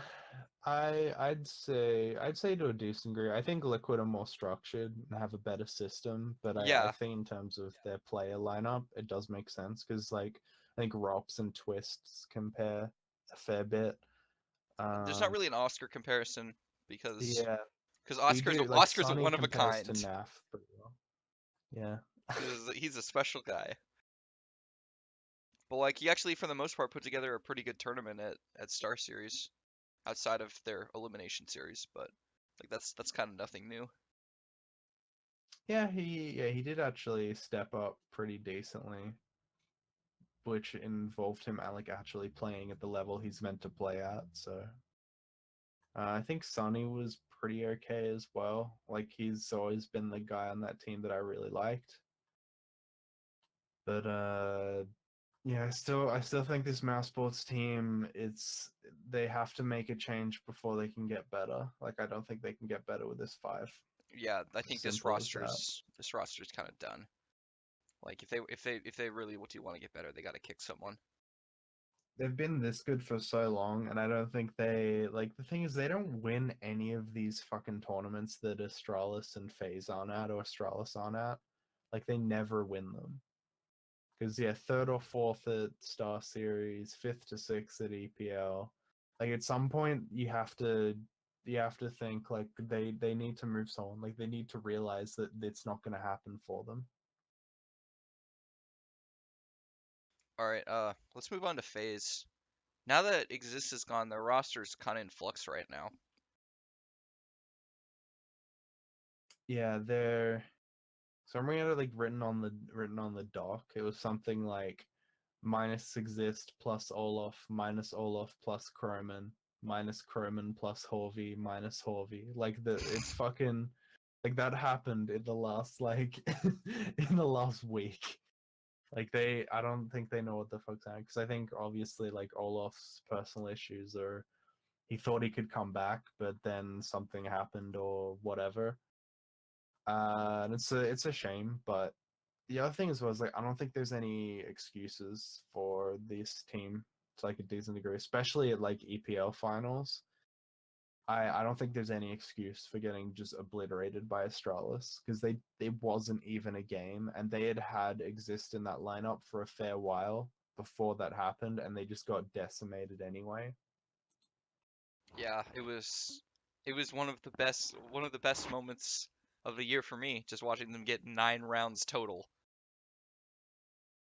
I'd say to a decent degree. I think Liquid are more structured and have a better system, but I Yeah, think in terms of their player lineup, it does make sense because like I think Rops and Twists compare a fair bit. there's not Um, really an Oscar comparison because yeah, because we do like Oscar's a Sunny one of a compares to kind. NaF pretty well. Yeah. He's a special guy. But like he actually for the most part put together a pretty good tournament at Star Series outside of their elimination series, but like that's kind of nothing new. Yeah, he did actually step up pretty decently, which involved him like actually playing at the level he's meant to play at. So I think Sonny was pretty okay as well. Like he's always been the guy on that team that I really liked. But yeah, I still think this mouse sports team they have to make a change before they can get better. Like I don't think they can get better with this five. Yeah, I It's as think simple as that. this roster's kind of done. Like if they really what do you want to get better, they got to kick someone. They've been this good for so long, and I don't think the thing is they don't win any of these fucking tournaments that Astralis and FaZe aren't at or Astralis aren't at. Like they never win them. Because yeah, third or fourth at Star Series, fifth to sixth at EPL. Like at some point you have to think like they need to move someone. Like they need to realize that it's not going to happen for them. All right, let's move on to FaZe. Now that Exist is gone, their roster's kind of in flux right now. Yeah, they're so I'm reading it like written on the doc. It was something like minus exist plus Olaf minus Olaf plus Croman minus Croman plus Horvey minus Horvey. Like it's fucking like that happened in the last like in the last week. Like I don't think they know what the fuck's happening because I think obviously like Olaf's personal issues or he thought he could come back, but then something happened or whatever. And it's a shame, but the other thing as well is like I don't think there's any excuses for this team to like a decent degree, especially at like EPL finals. I don't think there's any excuse for getting just obliterated by Astralis because they wasn't even a game and they had exist in that lineup for a fair while before that happened and they just got decimated anyway. Yeah, it was. It was one of the best moments of the year for me, just watching them get 9 rounds total.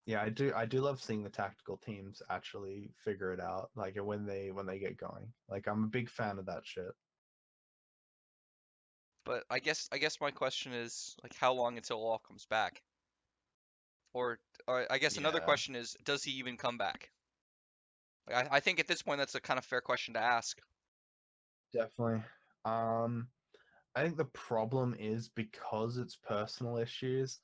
Yeah, I do love seeing the tactical teams actually figure it out, like when they get going. Like I'm a big fan of that shit. But I guess my question is like how long until Wall comes back? Or I guess another Yeah, question is, does he even come back? Like, I think at this point that's a kind of fair question to ask. definitely. Um, I think the problem is because it's personal issues,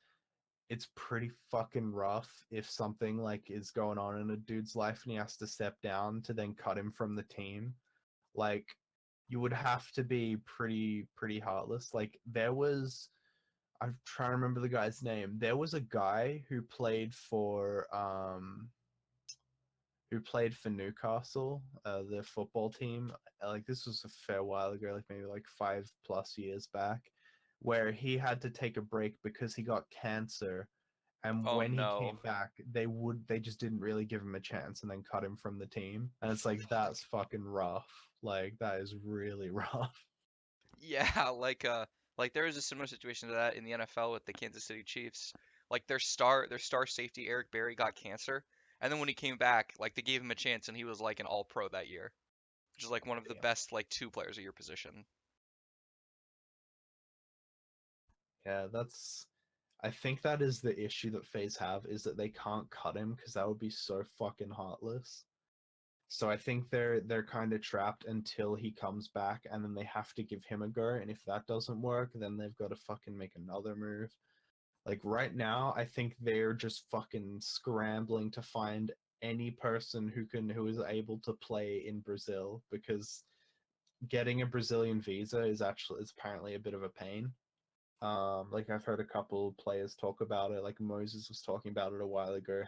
it's pretty fucking rough if something like is going on in a dude's life and he has to step down to then cut him from the team. Like you would have to be pretty heartless. Like there was I'm trying to remember the guy's name. There was a guy who played for Newcastle, the football team. Like this was a fair while ago, like maybe like 5+ years back, where he had to take a break because he got cancer. And Oh when he no. came back, they just didn't really give him a chance and then cut him from the team. And it's like that's fucking rough. Like that is really rough. Yeah, like there was a similar situation to that in the NFL with the Kansas City Chiefs. Like their star safety Eric Berry got cancer, and then when he came back, like they gave him a chance and he was like an all pro that year, which is like one of the Damn. best like two players at your position. Yeah, that's I think that is the issue that FaZe have is that they can't cut him because that would be so fucking heartless. So I think they're kind of trapped until he comes back, and then they have to give him a go. And if that doesn't work, then they've got to fucking make another move. Like right now, I think they're just fucking scrambling to find any person who is able to play in Brazil because getting a Brazilian visa is apparently a bit of a pain. Like I've heard a couple players talk about it. Like Moses was talking about it a while ago.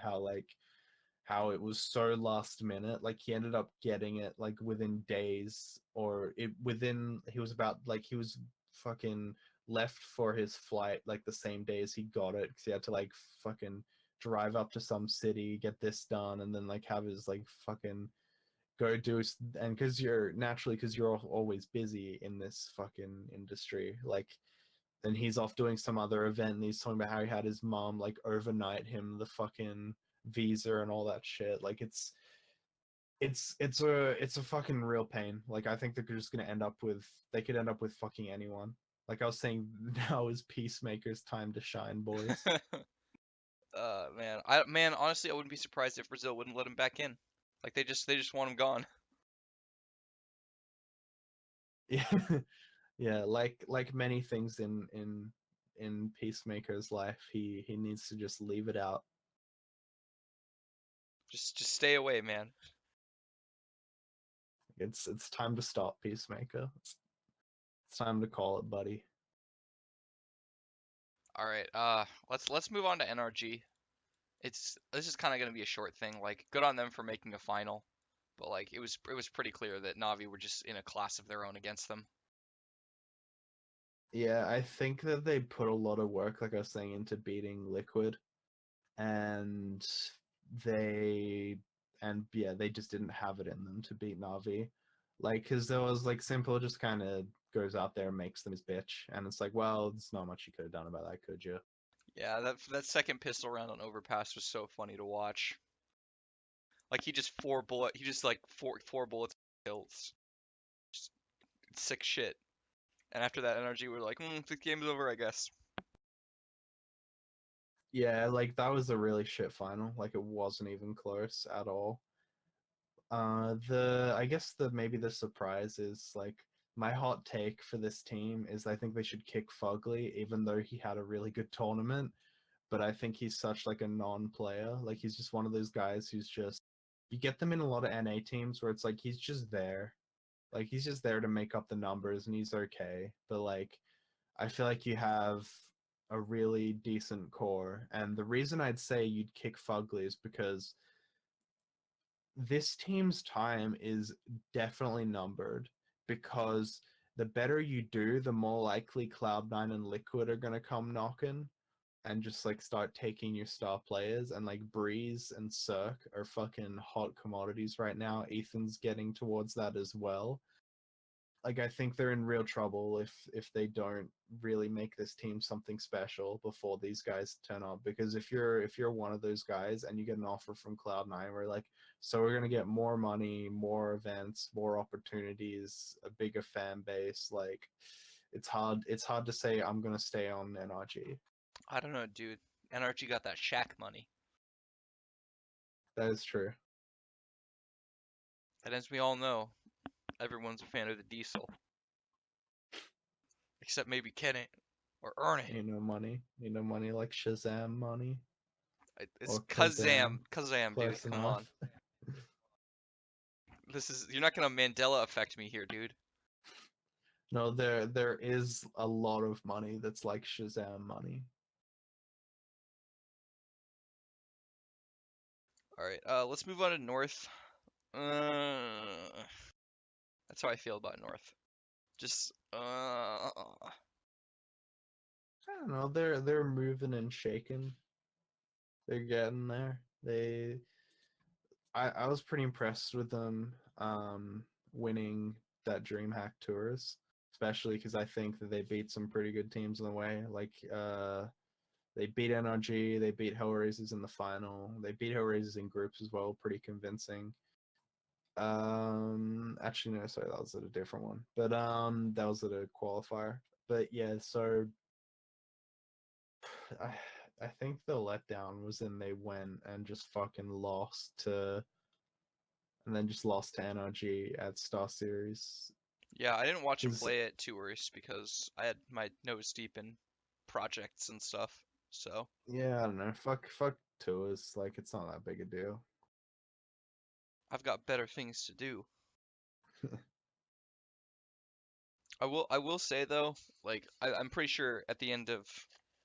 How it was so last minute. Like he ended up getting it like within days, or it within he was about like he was fucking left for his flight like the same day as he got it because he had to like fucking drive up to some city, get this done, and then like have his like fucking go do and because you're always busy in this fucking industry like then he's off doing some other event and he's talking about how he had his mom like overnight him the fucking visa and all that shit. Like it's a fucking real pain. Like I think they're just gonna end up with they could end up with fucking anyone. Like I was saying, now is Peacemaker's time to shine, boys. Man, honestly, I wouldn't be surprised if Brazil wouldn't let him back in. Like they just want him gone. Yeah, yeah. Like many things in Peacemaker's life, he needs to just leave it out. Just stay away, man. It's time to stop, Peacemaker. It's time to call it, buddy. All right, let's move on to NRG. This is kind of gonna be a short thing. Like, good on them for making a final, but like it was pretty clear that Navi were just in a class of their own against them. Yeah, I think that they put a lot of work, like I was saying, into beating Liquid, and they yeah, they just didn't have it in them to beat Navi. Like, cause there was like Simple just kind of goes out there and makes them his bitch, and it's like, well, there's not much you could have done about that, could you? Yeah, that second pistol round on Overpass was so funny to watch. Like he just like four bullets kills. Just sick shit. And after that NRG, we're like, the game is over, I guess. Yeah, like that was a really shit final. Like it wasn't even close at all. The I guess the maybe the surprise is like my hot take for this team is I think they should kick Fugly, even though he had a really good tournament. But I think he's such like a non-player. Like he's just one of those guys who's just you get them in a lot of NA teams where it's like he's just there. Like he's just there to make up the numbers and he's okay. But like I feel like you have a really decent core. And the reason I'd say you'd kick Fugly is because this team's time is definitely numbered because the better you do, the more likely Cloud9 and Liquid are going to come knocking and just like start taking your star players. And like Breeze and Cirque are fucking hot commodities right now. Ethan's getting towards that as well. like I think they're in real trouble if they don't really make this team something special before these guys turn up. Because if you're one of those guys and you get an offer from Cloud9 where like, so we're gonna get more money, more events, more opportunities, a bigger fan base, like it's hard to say I'm gonna stay on NRG. I don't know, dude. NRG got that Shaq money. That is true. And as we all know, everyone's a fan of the Diesel. Except maybe Kenny or Ernie. You know money like Shazam money It's or Kazam. Kazam, dude. Close Come enough. on. You're not gonna Mandela affect me here, dude. No, there is a lot of money that's like Shazam money. All right, let's move on to North. That's how I feel about North. Just I don't know. They're moving and shaking. They're getting there. I was pretty impressed with them winning that DreamHack Tours, especially because I think that they beat some pretty good teams on the way. Like they beat NRG, they beat Hellraisers in the final, they beat Hellraisers in groups as well, pretty convincing. Actually no, sorry, that was at a different one, but that was at a qualifier. But yeah, so I I think the letdown was in they went and just fucking lost to, and then just lost to NRG at Star Series. yeah, I didn't watch him Because play at Tours because I had my nose deep in projects and stuff. So yeah, I don't know. Fuck tours. Like it's not that big a deal. I've got better things to do. I will say though, like I'm pretty sure at the end of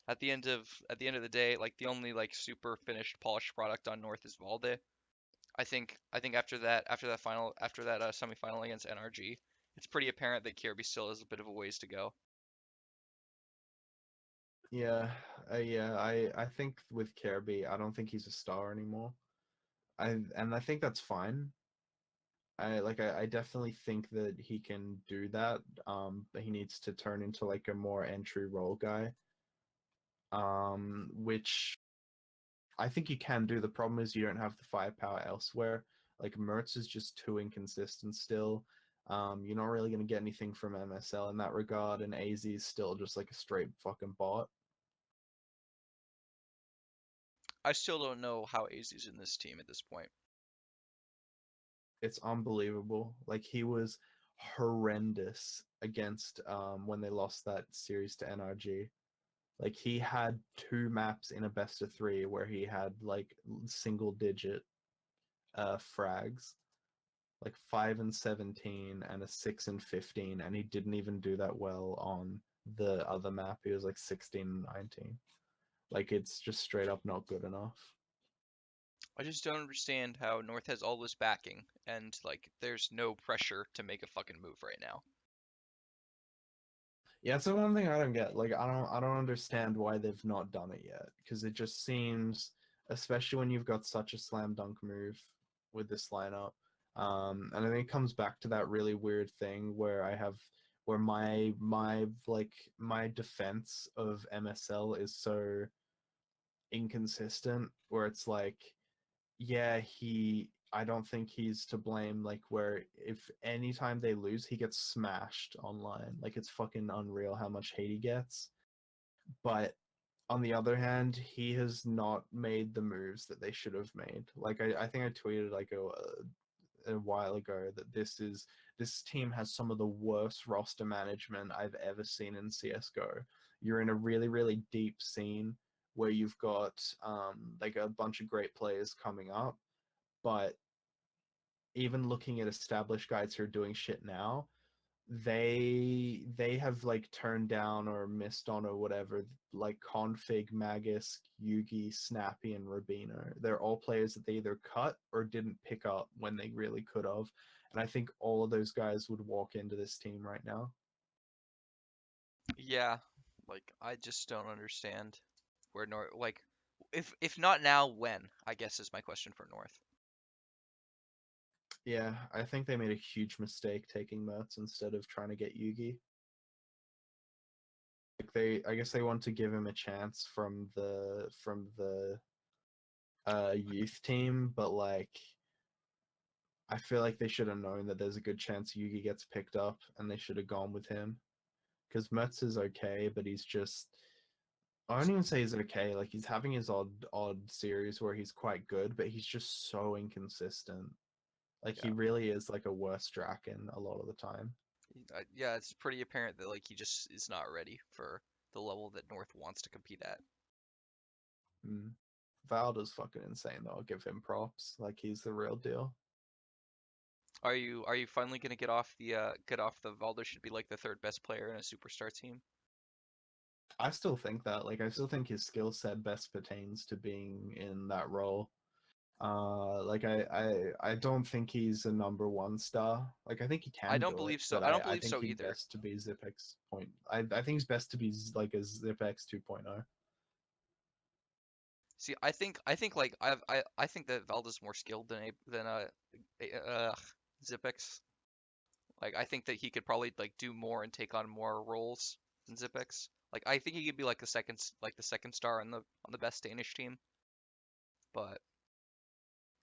the day, like the only like super finished polished product on North is Valde. I think after that semifinal against NRG, it's pretty apparent that Kirby still has a bit of a ways to go. Yeah, yeah. I think with Kirby, I don't think he's a star anymore. I think that's fine. I definitely think that he can do that. But he needs to turn into like a more entry role guy. Which I think you can do. The problem is you don't have the firepower elsewhere. Like Mertz is just too inconsistent still. You're not really gonna get anything from MSL in that regard, and aizy is still just like a straight fucking bot. I still don't know how aizy's in this team at this point. It's unbelievable. Like he was horrendous against when they lost that series to NRG. Like he had two maps in a best of three where he had like single digit frags, like 5 and 17 and a 6 and 15, and he didn't even do that well on the other map. He was like 16 and 19. Like it's just straight up not good enough. I just don't understand how North has all this backing and like there's no pressure to make a fucking move right now. Yeah, it's the one thing I don't get. Like, I don't understand why they've not done it yet. Because it just seems, especially when you've got such a slam dunk move with this lineup, and I think it comes back to that really weird thing where my defense of MSL is so inconsistent. Where it's like, yeah, I don't think he's to blame. Like, where if anytime they lose, he gets smashed online. Like, it's fucking unreal how much hate he gets. But on the other hand, he has not made the moves that they should have made. Like, I think I tweeted like a while ago that this team has some of the worst roster management I've ever seen in CS:GO. You're in a really, really deep scene where you've got like a bunch of great players coming up, but even looking at established guys who are doing shit now, they have like turned down or missed on or whatever, like Config, Magus, Yugi, Snappy, and Rubino. They're all players that they either cut or didn't pick up when they really could have. And I think all of those guys would walk into this team right now. Yeah, like I just don't understand where North like if not now, when? I guess is my question for North. Yeah, I think they made a huge mistake taking Mertz instead of trying to get Yugi. Like I guess they want to give him a chance from the youth team, but like I feel like they should have known that there's a good chance Yugi gets picked up, and they should have gone with him. Because Mertz is okay, but he's just I don't even say he's okay. Like he's having his odd series where he's quite good, but he's just so inconsistent. Like he Yeah, really is like a worse Draken a lot of the time. yeah, it's pretty apparent that like he just is not ready for the level that North wants to compete at. Mm. Valda's fucking insane though. I'll give him props. Like he's the real deal. Are you finally gonna get off the Valdo should be like the third best player in a superstar team? I still think that. Like I still think his skill set best pertains to being in that role. Like I don't think he's a number one star. Like I think he I can don't do it, believe so. but I don't I believe think so he's either. best to be Zipex point. I think he's best to be like a Zipex 2.0. See, I think like I think that Valda's more skilled than Zipex. Like I think that he could probably like do more and take on more roles than Zipex. Like I think he could be like the second star on the best Danish team. But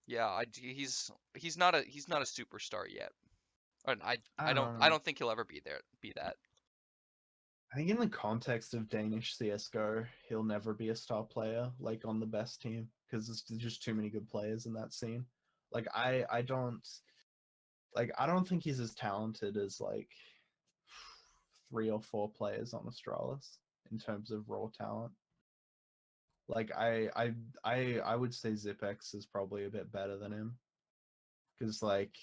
yeah, he's not a superstar yet. And I don't I know. don't think he'll ever be that. I think in the context of Danish CS:GO, he'll never be a star player like on the best team because there's just too many good players in that scene. Like I don't think he's as talented as like 3 or 4 players on Astralis in terms of raw talent. Like I would say Zipex is probably a bit better than him because like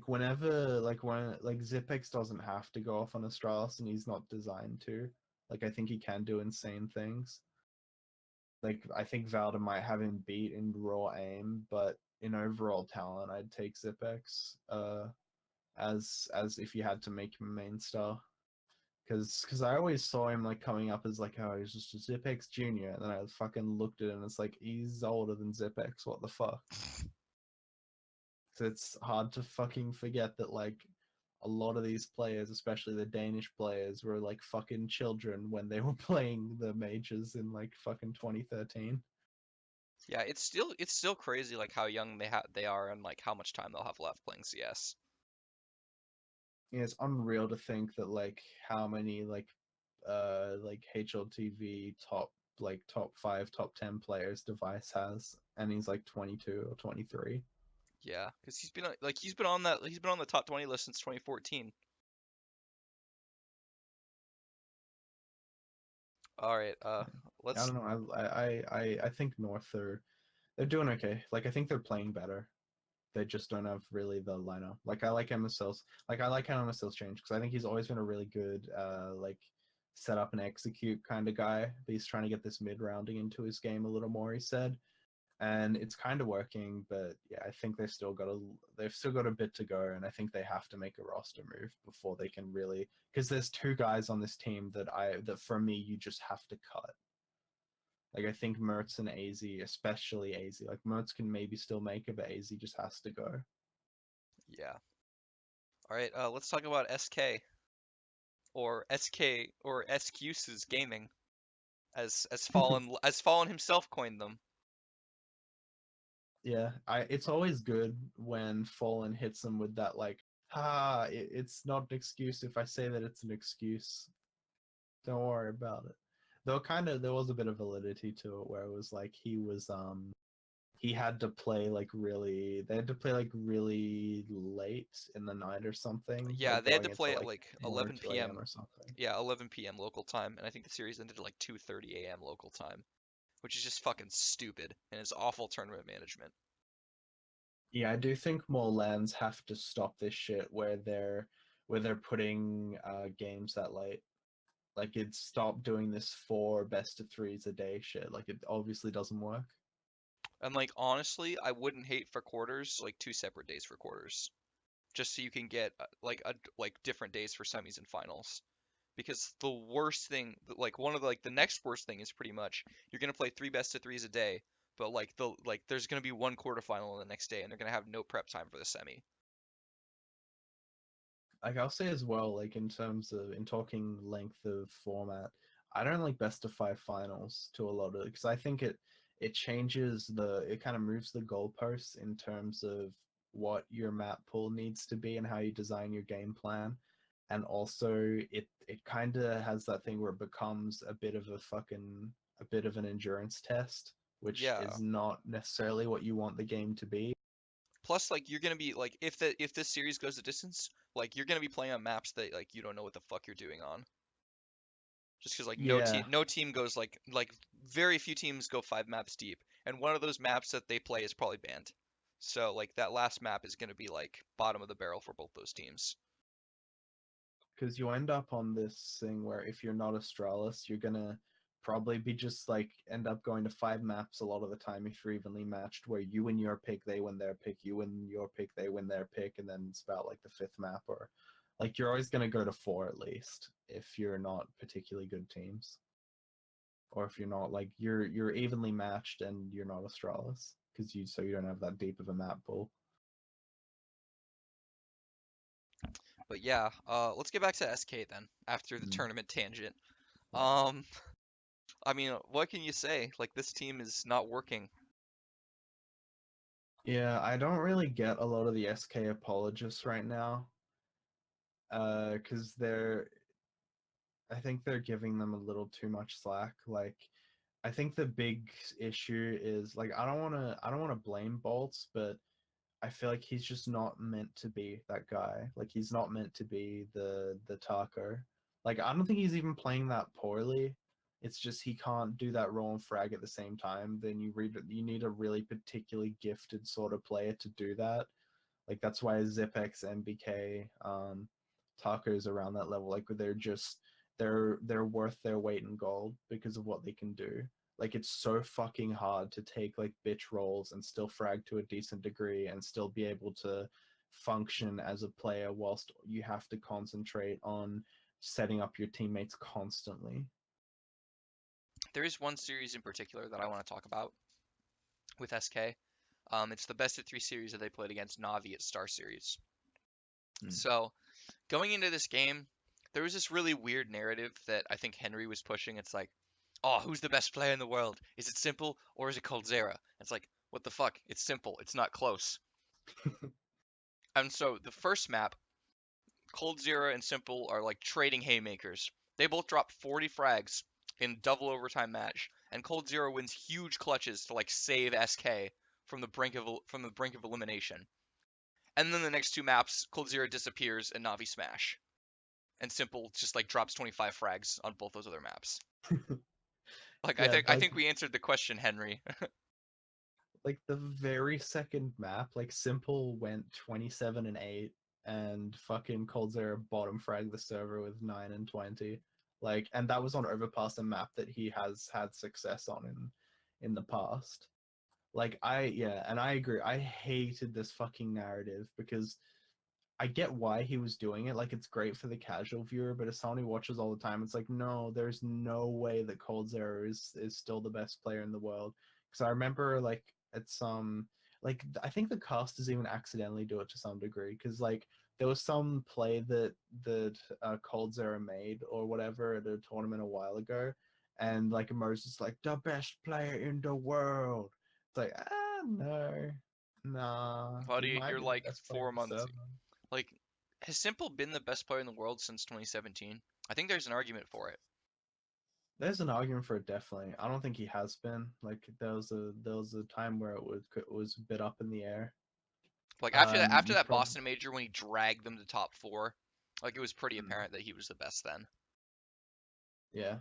whenever like when like Zipex doesn't have to go off on Astralis and he's not designed to. Like I think he can do insane things. Like I think Valda might have him beat in raw aim, but in overall talent, I'd take Zipex as if you had to make him a main star. Because I always saw him like coming up as like, oh, he's just a Zipex junior, and then I fucking looked at it and it's like he's older than Zipex. What the fuck? So it's hard to fucking forget that like a lot of these players, especially the Danish players, were like fucking children when they were playing the majors in like fucking 2013. Yeah, it's still crazy like how young they are and like how much time they'll have left playing CS. Yeah, it's unreal to think that like how many like HLTV top 5 top 10 players Device has, and he's like 22 or 23. Yeah, because he's been on the top 20 list since 2014. All right, I let's don't know. I think North are they're doing okay. Like I think they're playing better. They just don't have really the lineup. Like I like MSL's like I like how MSL's changed because I think he's always been a really good like set up and execute kind of guy. But he's trying to get this mid rounding into his game a little more. He said, and it's kind of working. But yeah, I think they've still got a bit to go, and I think they have to make a roster move before they can really because there's 2 guys on this team that for me you just have to cut. Like I think Mertz and aizy, especially aizy, like Mertz can maybe still make it, but aizy just has to go. yeah. All right, let's talk about SK or SKcuses Gaming as Fallen himself coined them. Yeah, it's always good when Fallen hits them with that like, it's not an excuse if I say that it's an excuse. Don't worry about it. Though there was a bit of validity to it where it was like he had to play like really they had to play like really late in the night or something, Yeah, like they had going to into play at like like 1 or 11 2 a.m. p.m. or something. Yeah, 11 p.m. local time, and I think the series ended at like 2:30 a.m. local time, which is just fucking stupid and it's awful tournament management. Yeah, I do think more lands have to stop this shit where they're putting games that late. Like it stop doing this 4 best of 3s a day shit. Like it obviously doesn't work. And like honestly, I wouldn't hate for quarters, like 2 separate days for quarters, just so you can get like different days for semis and finals. Because the worst thing, like one of the next worst thing is pretty much you're gonna play 3 best of 3s a day, but like there's gonna be one quarterfinal the next day, and they're gonna have no prep time for the semi. Like I'll say as well, like in terms of in talking length of format, I don't like best of five finals to a lot of because I think it changes it kind of moves the goalposts in terms of what your map pool needs to be and how you design your game plan. And also it kind of has that thing where it becomes a bit of a bit of an endurance test, which Yeah. is not necessarily what you want the game to be. Plus, like you're gonna be like if this series goes a distance, like you're gonna be playing on maps that like you don't know what the fuck you're doing on. Just because like Yeah, no team goes like very few teams go 5 maps deep, and one of those maps that they play is probably banned. So like that last map is gonna be like bottom of the barrel for both those teams. because you end up on this thing where if you're not Astralis, you're gonna probably be just like end up going to five maps a lot of the time if you're evenly matched, where you win your pick, they win their pick, you win your pick, they win their pick, and then it's about like the fifth map, or like you're always gonna go to four at least if you're not particularly good teams, or if you're not like you're evenly matched and you're not Astralis because you don't have that deep of a map pool. But yeah, let's get back to SK then after the Mm, tournament tangent. yeah. Um, I mean, what can you say? Like this team is not working. Yeah, I don't really get a lot of the SK apologists right now. Because I think they're giving them a little too much slack. Like, I think the big issue is like I don't want to blame Bolts, but I feel like he's just not meant to be that guy. Like, he's not meant to be the talker. Like, I don't think he's even playing that poorly. It's just he can't do that role and frag at the same time. Then you need a really particularly gifted sort of player to do that. Like that's why Zipex, MBK, Tacos around that level. Like they're worth their weight in gold because of what they can do. Like it's so fucking hard to take like bitch roles and still frag to a decent degree and still be able to function as a player whilst you have to concentrate on setting up your teammates constantly. There is one series in particular that I want to talk about with SK. It's the best of 3 series that they played against NaVi at Star Series. Mm. So going into this game, there was this really weird narrative that I think Henry was pushing. It's like, oh, who's the best player in the world? Is it Simple or is it coldzera? It's like, what the fuck? It's Simple. It's not close. And so the first map, coldzera and Simple are like trading haymakers. They both drop 40 frags in double overtime match, and coldzera wins huge clutches to like save SK from the brink of elimination. And then the next 2 maps, coldzera disappears and NaVi smash. And Simple just like drops 25 frags on both those other maps. Like Yeah, I like think we answered the question, Henry. the very second map, like Simple went 27-8 and fucking coldzera bottom frag the server with 9-20. Like, and that was on Overpass, a map that he has had success on in the past. Like yeah, and I agree. I hated this fucking narrative because I get why he was doing it. Like, it's great for the casual viewer, but as someone who watches all the time, it's like, no, there's no way that coldzera is still the best player in the world. Because I remember, like, at some, like, I think the casters even accidentally do it to some degree. Because, like, there was some play that coldzera made or whatever at a tournament a while ago, and like Moses like the best player in the world. It's like, no, nah, he Buddy, might you're be the like best player in 4 the months. server. Like, has Simple been the best player in the world since 2017? I think there's an argument for it. There's an argument for it, definitely. I don't think he has been. Like there was a time where it was a bit up in the air. Like after You that probably Boston major when he dragged them to top 4, like it was pretty mm, apparent that he was the best then. yeah.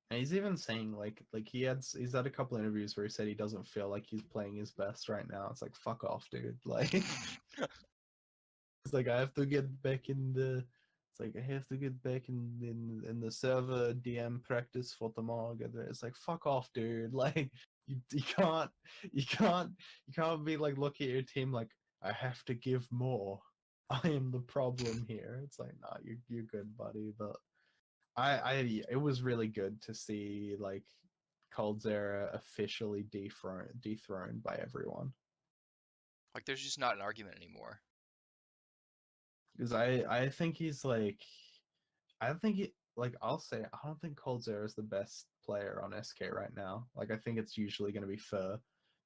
And he's even saying like he's had a couple interviews where he said he doesn't feel like he's playing his best right now. It's like fuck off, dude. Like it's like I have to get back in the. It's like I have to get back in the server DM practice for tomorrow. It's like fuck off, dude. Like you can't you can't you can't be like look at your team like I have to give more. I am the problem here. It's like nah, you're good, buddy. But I it was really good to see like coldzera officially dethroned by everyone. Like, there's just not an argument anymore. Because I think he's like, I don't think he, like, I'll say, I don't think coldzera is the best player on SK right now. Like, I think it's usually going to be Fur.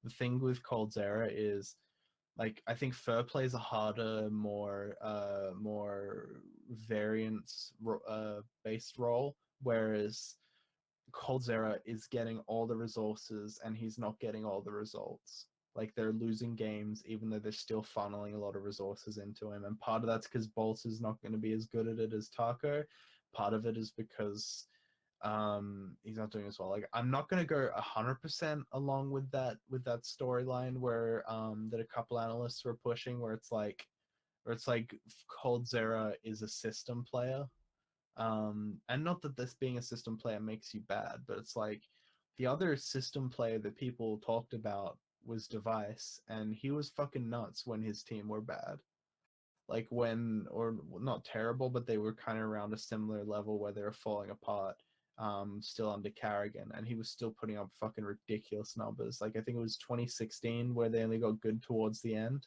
The thing with coldzera is, like, I think Fur plays a harder, more variance based role, whereas coldzera is getting all the resources and he's not getting all the results. Like, they're losing games even though they're still funneling a lot of resources into him. And part of that's because Bolt is not going to be as good at it as Taco. Part of it is because he's not doing as well. Like, I'm not going to go 100% along with that storyline where that a couple analysts were pushing, where it's like coldzera is a system player. And not that this being a system player makes you bad, but it's like the other system player that people talked about was Device, and he was fucking nuts when his team were bad. Like, when, or not terrible, but they were kind of around a similar level where they were falling apart, still under Carrigan, and he was still putting up fucking ridiculous numbers. Like, I think it was 2016 where they only got good towards the end,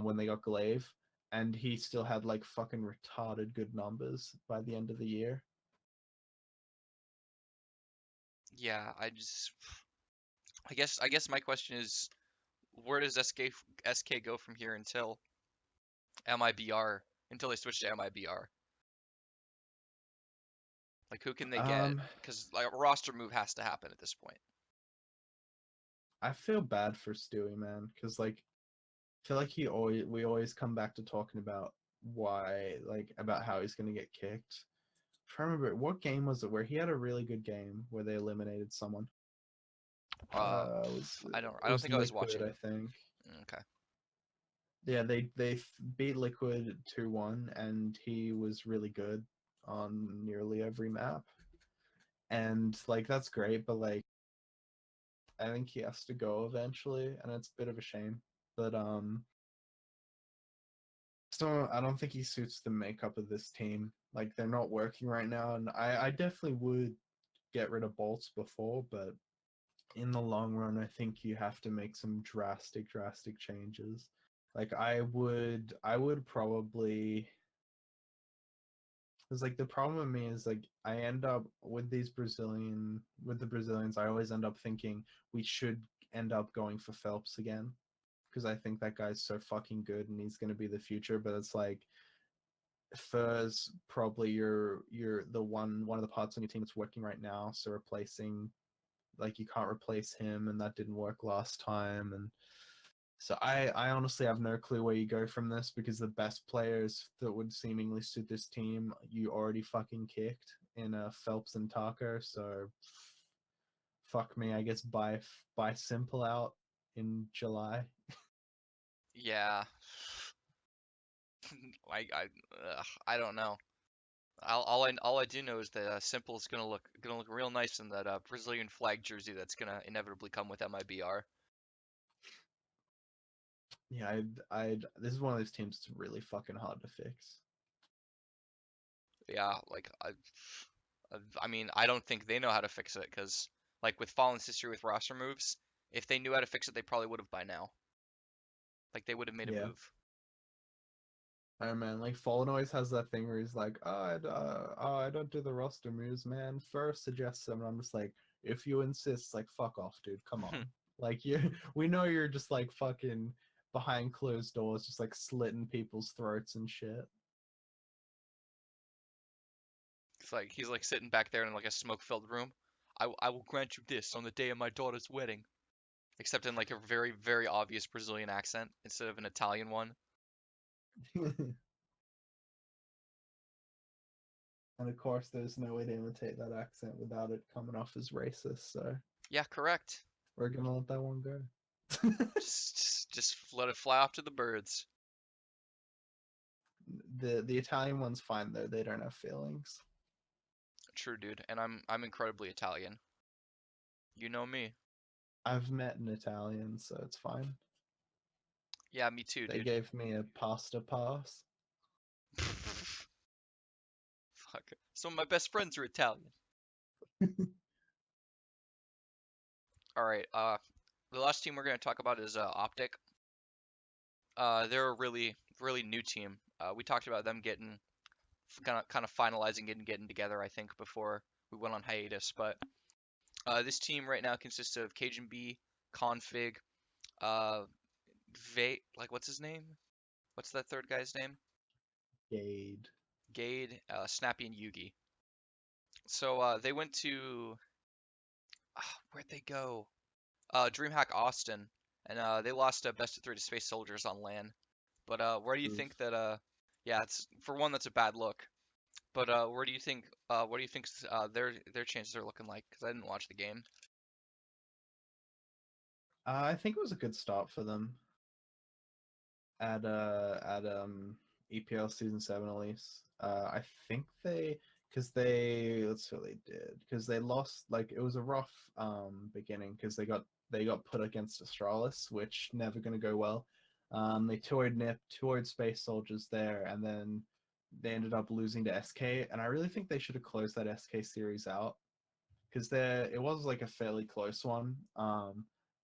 when they got Glaive, and he still had like fucking retarded good numbers by the end of the year. Yeah, I guess my question is, where does SK go from here until MIBR, until they switch to MIBR? Like, who can they get? Um, Because like a roster move has to happen at this point. I feel bad for Stewie, man, because like I feel like we always come back to talking about why, like, about how he's gonna get kicked. I'm trying to remember what game was it where he had a really good game where they eliminated someone. Uh, Was I it don't was think I was Liquid, watching. I think. Okay. Yeah, they beat Liquid 2-1, and he was really good on nearly every map. And like that's great, but like I think he has to go eventually, and it's a bit of a shame. But so I don't think he suits the makeup of this team. Like, they're not working right now, and I definitely would get rid of Bolts before, but in the long run, I think you have to make some drastic changes. Like, I would probably, because like the problem with me is like I end up with the Brazilians, I always end up thinking we should end up going for Phelps again, because I think that guy's so fucking good and he's gonna be the future. But it's like Fur's probably your the one of the parts on your team that's working right now, so replacing, like, you can't replace him, and that didn't work last time. And so I honestly have no clue where you go from this, because the best players that would seemingly suit this team you already fucking kicked in Phelps and Taco. So fuck me, I guess buy Simple out in July. Yeah. I don't know. All I do know is that Simple is gonna look real nice in that Brazilian flag jersey that's gonna inevitably come with MIBR. Yeah, I this is one of those teams that's really fucking hard to fix. Yeah, like I mean, I don't think they know how to fix it because, like, with Fallen's history with roster moves, if they knew how to fix it, they probably would have by now. Like, they would have made a Yeah. move. I don't know, man. Like, Fallen always has that thing where he's like, I don't do the roster moves, man. First suggests them, and I'm just like, if you insist, like, fuck off, dude. Come on. Like, you, we know you're just like fucking behind closed doors, just like slitting people's throats and shit. It's like he's like sitting back there in like a smoke-filled room. I will grant you this on the day of my daughter's wedding, except in like a very very obvious Brazilian accent instead of an Italian one. And of course, there's no way to imitate that accent without it coming off as racist. So Yeah, correct. we're gonna let that one go. Just let it fly off to the birds. The Italian one's fine though. They don't have feelings. True, dude. And I'm incredibly Italian. You know me. I've met an Italian, so it's fine. Yeah, me too, They dude. gave me a pasta pass. Fuck. Some of my best friends are Italian. All right. The last team we're gonna talk about is OpTiC. They're a really new team. We talked about them getting kind of finalizing and getting together, I think, before we went on hiatus. But this team right now consists of Cajun B, Config, uh, like what's his name? What's that third guy's name? Gade. Gade, Snappy, and Yugi. So they went to where'd they go? DreamHack Austin, and they lost a best of three to Space Soldiers on LAN. But where do you Oof. think that yeah, it's for one that's a bad look. But where do you think what do you think their chances are looking like? Because I didn't watch the game. I think it was a good start for them at EPL season 7 at least. I think they let's see what they did, because they lost, like, it was a rough beginning because they got put against Australis, which never gonna go well. They 2-0'd NIP, 2-0'd Space Soldiers there, and then they ended up losing to SK, and I really think they should have closed that SK series out, because it was like a fairly close one.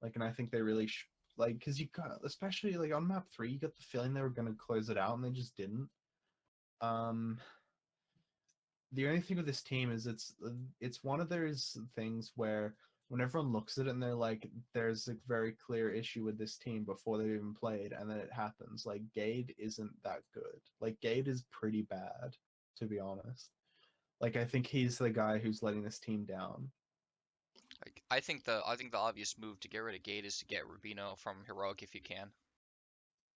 Like, and I think they really like, because you got, especially like on map 3, you got the feeling they were going to close it out and they just didn't. Um, the only thing with this team is it's one of those things where when everyone looks at it and they're like, there's a very clear issue with this team before they've even played, and then it happens. Like, Gade isn't that good. Like, Gade is pretty bad, to be honest. Like, I think he's the guy who's letting this team down. Like, I think the obvious move to get rid of Gate is to get Rubino from Heroic if you can.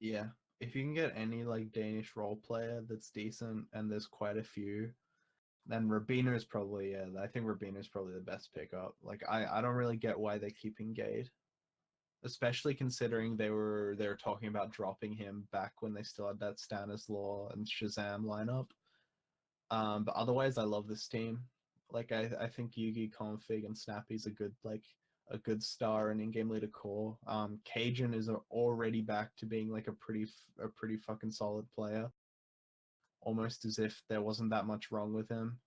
Yeah. If you can get any like Danish role player that's decent, and there's quite a few, then Rabina is probably, yeah, I think Rabina is probably the best pickup. Like, I don't really get why they're keeping Gade, especially considering they were talking about dropping him back when they still had that Stanislaw and Shazam lineup. But otherwise, I love this team. Like, I think Yugi, Config, and Snappy's a good star and in-game leader core. Cajun is already back to being like a pretty fucking solid player, almost as if there wasn't that much wrong with him.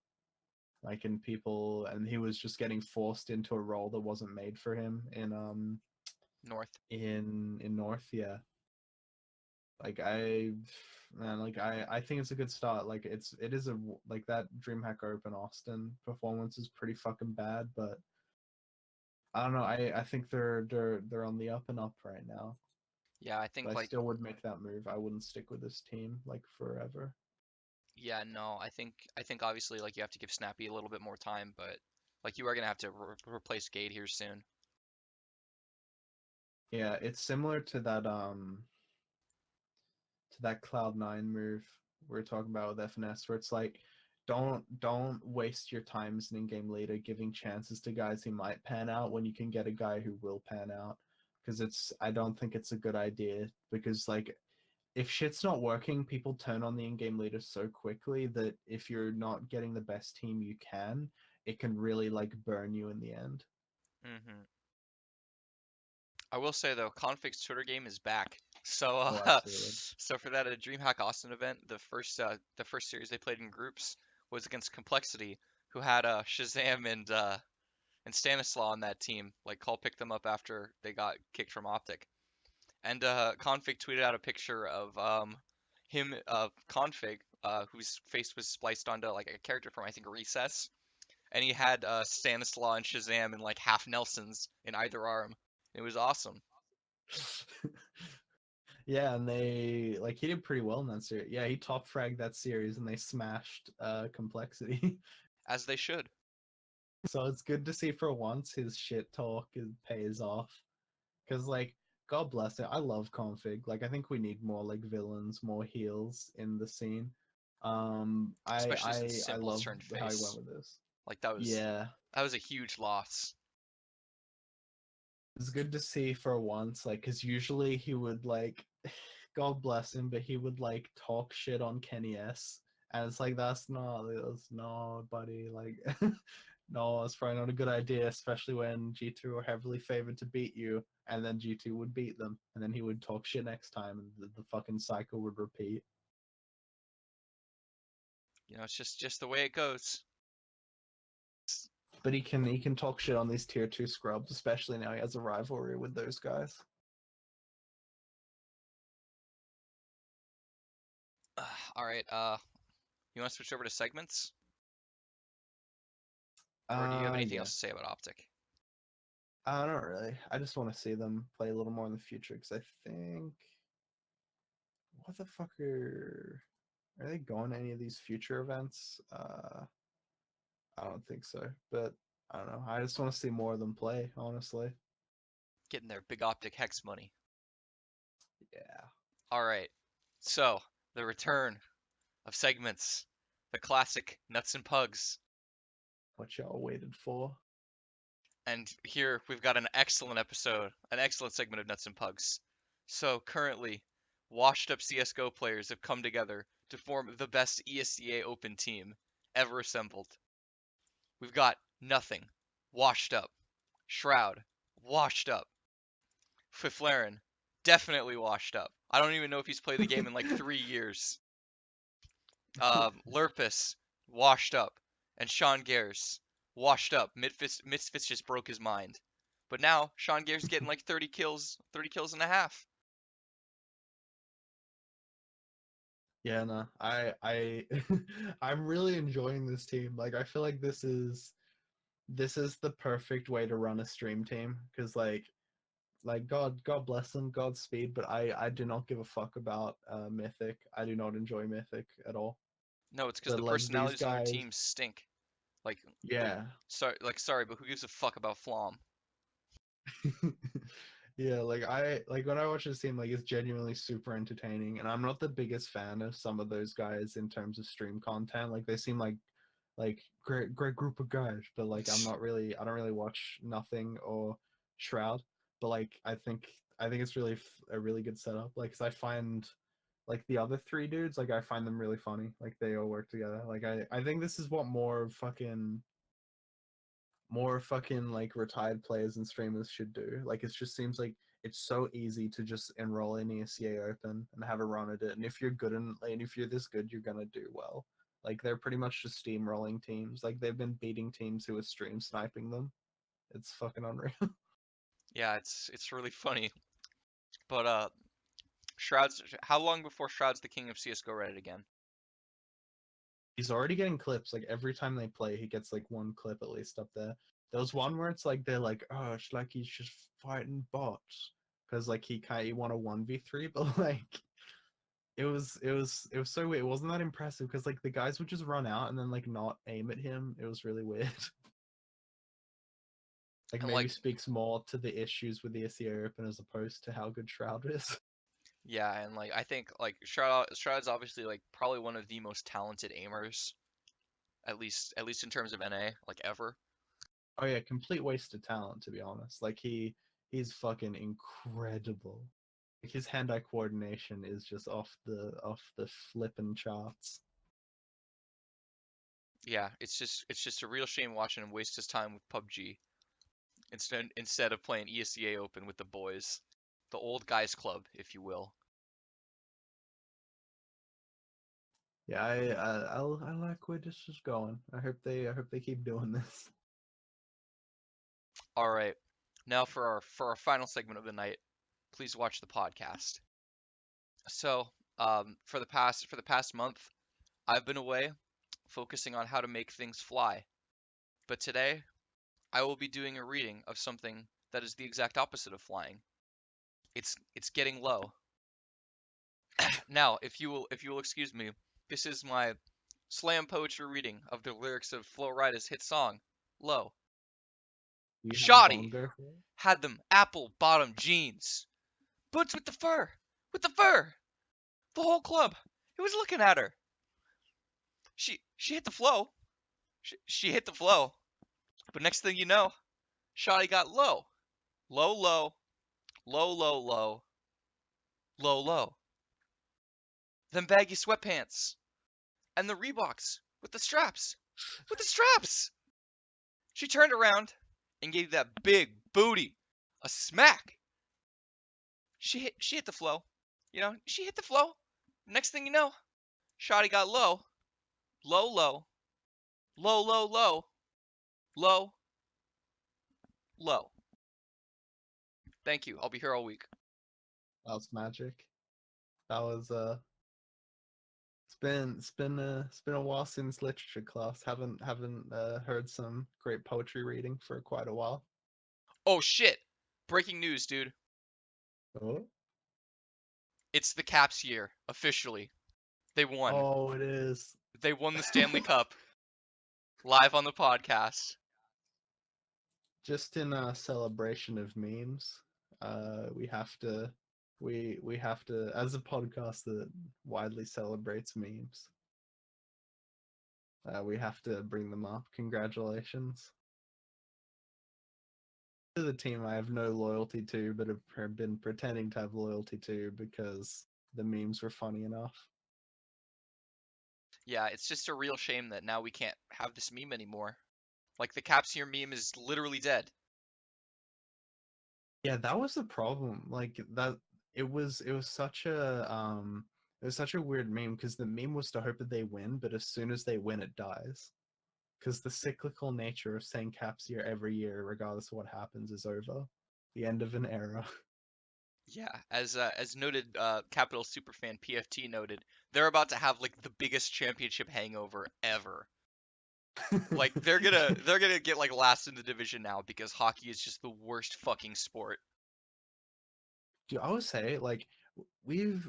Like, and he was just getting forced into a role that wasn't made for him North. in North, yeah. Like, I think it's a good start. Like, it is a, like, that DreamHack Open Austin performance is pretty fucking bad, but I don't know. I think they're on the up and up right now. Yeah, I But think I like still would make that move. I wouldn't stick with this team like forever. yeah, no, I think obviously like you have to give Snappy a little bit more time, but like you are gonna have to replace Gate here soon. Yeah, it's similar to that Cloud9 move we are talking about with FNS, where it's like, don't waste your time as an in-game leader giving chances to guys who might pan out when you can get a guy who will pan out. Because I don't think it's a good idea, because like, if shit's not working, people turn on the in-game leader so quickly that if you're not getting the best team you can, it can really like burn you in the end. Hmm. I will say though, Config's Twitter game is back. So Oh, absolutely. so for that DreamHack Austin event, the first series they played in groups was against Complexity, who had Shazam and Stanislaw on that team. Like Call picked them up after they got kicked from OpTiC. And Config tweeted out a picture of him Config whose face was spliced onto like a character from I think Recess, and he had Stanislaw and Shazam in like half Nelsons in either arm. It was awesome, Yeah, and they, like, he did pretty well in that series. Yeah, he top fragged that series and they smashed Complexity. as they should. So it's good to see for once his shit talk pays off. Because, like, God bless it. I love Config. Like, I think we need more like villains, more heals in the scene. Especially since I Symbols love turned how he went face. with this. Like Yeah, that was a huge loss. it's good to see for once. Like, because usually he would like, God bless him, but he would like talk shit on Kenny S. And it's like, that's no, buddy. Like, no, it's probably not a good idea, especially when G2 were heavily favored to beat you, and then G2 would beat them, and then he would talk shit next time, and the fucking cycle would repeat. You know, it's just the way it goes. But he can talk shit on these tier 2 scrubs, especially now he has a rivalry with those guys. All right. You want to switch over to segments, or do you have anything Yeah. else to say about OpTiC? I don't really. I just want to see them play a little more in the future because I think what the fuck are they going to any of these future events? I don't think so, but I don't know. I just want to see more of them play, honestly. Getting their big OpTic hex money. Yeah. All right. So the return of segments, the classic nuts and pugs. What y'all waited for? And here we've got an excellent episode, an excellent segment of Nuts and Pugs. So currently, washed up CSGO players have come together to form the best ESEA Open team ever assembled. We've got Nothing, washed up. Shroud, washed up. Fiflaren, definitely washed up. I don't even know if he's played the game in like 3 years. Lurpus, washed up. And Sean Gares, washed up. Misfits just broke his mind. But now Sean Gares getting like 30 kills and a half. Yeah, no. I I'm really enjoying this team. Like I feel like this is the perfect way to run a stream team because like God bless them, Godspeed, but I do not give a fuck about Mythic. I do not enjoy Mythic at all. No, it's because But the like these personalities on their guys, team stink. Like, yeah. sorry, but who gives a fuck about Flom? Yeah, like when I watch this team, like it's genuinely super entertaining, and I'm not the biggest fan of some of those guys in terms of stream content. Like they seem like great group of guys, but like I don't really watch Nothing or Shroud, but like I think it's really a really good setup. Like 'cause I find like the other three dudes, like I find them really funny. Like they all work together. Like I think this is what more fucking like retired players and streamers should do. Like it just seems like it's so easy to just enroll in ESEA Open and have a run at it. And if you're good and if you're this good, you're gonna do well. Like they're pretty much just steamrolling teams. Like they've been beating teams who are stream sniping them. It's fucking unreal. Yeah, it's really funny. But Shroud's how long before Shroud's the king of CS:GO Reddit again? He's already getting clips. Like every time they play, he gets like one clip at least up there. There was one where it's like they're like, oh, it's like he's just fighting bots because like he won a 1v3, but like it was so weird. It wasn't that impressive because like the guys would just run out and then like not aim at him. It was really weird. Like And maybe like, speaks more to the issues with the SEO Open as opposed to how good Shroud is. yeah, and like I think like Shroud's obviously like probably one of the most talented aimers, at least in terms of NA, like ever. Oh yeah, complete waste of talent to be honest. Like he's fucking incredible. Like his hand-eye coordination is just off the flippin' charts. Yeah, it's just a real shame watching him waste his time with PUBG instead of playing ESEA Open with the boys, the old guys club, if you will. Yeah, I like where this is going. I hope they keep doing this. All right, now for our final segment of the night, please watch the podcast. So, for the past month, I've been away focusing on how to make things fly. But today, I will be doing a reading of something that is the exact opposite of flying. It's getting low. Now, if you will excuse me, this is my slam poetry reading of the lyrics of Flo Rida's hit song, Low. Do you have Shoddy bongo for it? had them apple bottom jeans. Boots with the fur. With the fur. The whole club. It was looking at her. She hit the flow. She hit the flow. But next thing you know, Shoddy got low. Low, low, low, low, low, low, low. Them baggy sweatpants. And the Reeboks with the straps. With the straps! She turned around and gave that big booty a smack. She hit the flow. She hit the flow. Next thing you know, Shotty got low, low, low, low, low, low, Low, low. Thank you. I'll be here all week. That was magic. That was it's been a while since literature class. Haven't heard some great poetry reading for quite a while. Oh shit! Breaking news, dude. Oh, It's the Caps year officially. They won. oh, it is. They won the Stanley Cup live on the podcast. Just in a celebration of memes, we have to we have to, as a podcast that widely celebrates memes, we have to bring them up. Congratulations to the team I have no loyalty to, but have been pretending to have loyalty to because the memes were funny enough. Yeah, it's just a real shame that now we can't have this meme anymore. Like the Caps year meme is literally dead. Yeah, that was the problem. Like that, it was such a it was such a weird meme because the meme was to hope that they win, but as soon as they win, it dies. Because the cyclical nature of saying Caps year every year, regardless of what happens, is over. The end of an era. Yeah, as noted, Capital superfan PFT noted, they're about to have like the biggest championship hangover ever. Like they're gonna get like last in the division now because hockey is just the worst fucking sport. Dude, I would say like we've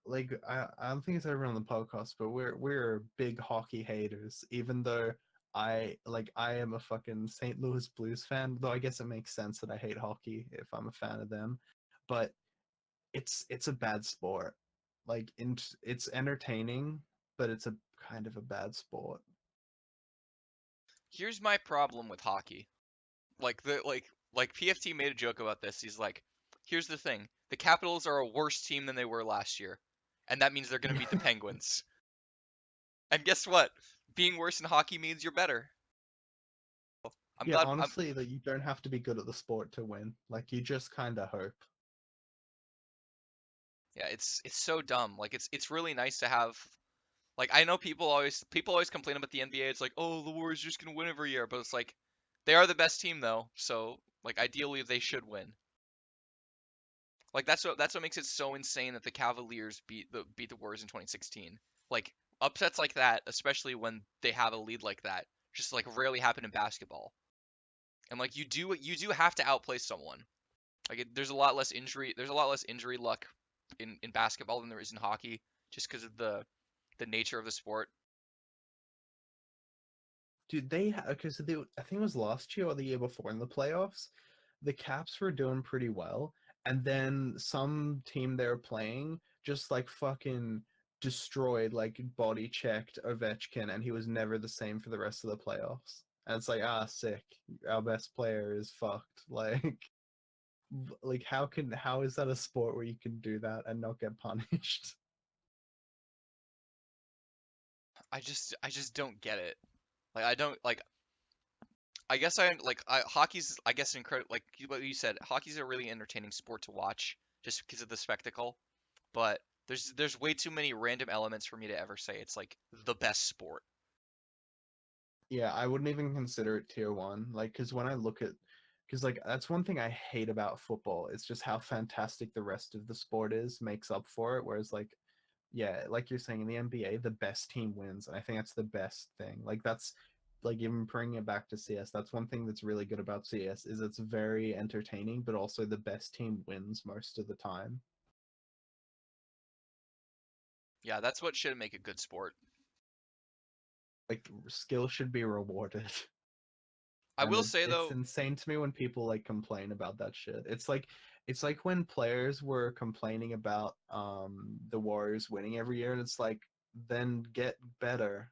like I don't think it's everyone on the podcast, but we're big hockey haters. Even though I am a fucking St. Louis Blues fan, though I guess it makes sense that I hate hockey if I'm a fan of them. But it's a bad sport. Like it's entertaining, but it's a kind of a bad sport. Here's my problem with hockey. Like PFT made a joke about this. He's like, here's the thing: the Capitals are a worse team than they were last year, and that means they're gonna beat the Penguins. And guess what? Being worse in hockey means you're better. I'm Yeah, glad. honestly, that you don't have to be good at the sport to win. Like you just kind of hope. Yeah, it's so dumb. Like it's really nice to have. Like I know people always complain about the NBA. It's like, oh, the Warriors are just gonna win every year, but it's like they are the best team though. So like ideally they should win. Like that's what makes it so insane that the Cavaliers beat the Warriors in 2016. Like upsets like that, especially when they have a lead like that, just like rarely happen in basketball. And like you do have to outplay someone. Like there's a lot less injury. There's a lot less injury luck in basketball than there is in hockey, just because of the nature of the sport. Dude, okay, so I think it was last year or the year before in the playoffs, the Caps were doing pretty well, and then some team they were playing just like fucking destroyed, like body checked Ovechkin, and he was never the same for the rest of the playoffs. And it's like, sick. Our best player is fucked. Like how is that a sport where you can do that and not get punished? I just don't get it. Like I don't like. I guess hockey's I guess incredible. Like what you said, hockey's a really entertaining sport to watch just because of the spectacle. But there's way too many random elements for me to ever say it's like the best sport. Yeah, I wouldn't even consider it tier one. Like, because when I look at, because like that's one thing I hate about football. It's just how fantastic the rest of the sport is makes up for it. Whereas like, yeah, like you're saying in the NBA, the best team wins, and I think that's the best thing. Like that's like even bringing it back to CS. That's one thing that's really good about CS is it's very entertaining, but also the best team wins most of the time. Yeah, that's what should make a good sport. Like skill should be rewarded. I And will say it's though, insane to me when people like complain about that shit. It's like when players were complaining about the Warriors winning every year, and it's like then get better.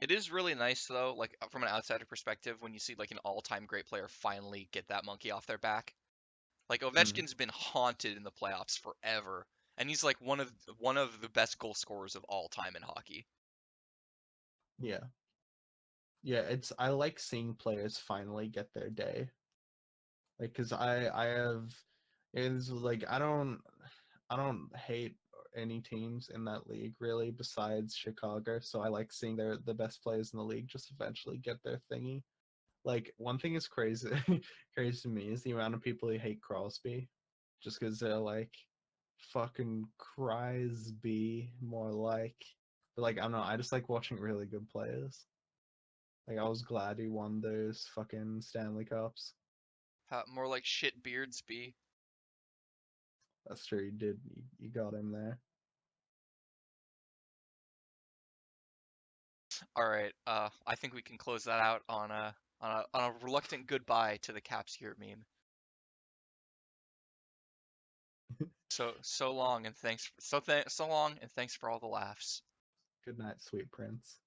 it is really nice though, like from an outsider perspective, when you see like an all-time great player finally get that monkey off their back. Like Mm, Ovechkin's been haunted in the playoffs forever, and he's like one of the best goal scorers of all time in hockey. yeah, yeah. It's I like seeing players finally get their day. Like, cause I have it's like I don't hate. any teams in that league really besides Chicago. So I like seeing the best players in the league just eventually get their thingy. Like one thing is crazy, crazy to me is the amount of people who hate Crosby, just because they're like fucking Crysby more like. But like I don't know, I just like watching really good players. Like I was glad he won those fucking Stanley Cups. More like shit beards be. That's true, you did. You got him there. All right. I think we can close that out on a reluctant goodbye to the Caps here meme. So long and thanks so long and thanks for all the laughs. Good night, sweet prince.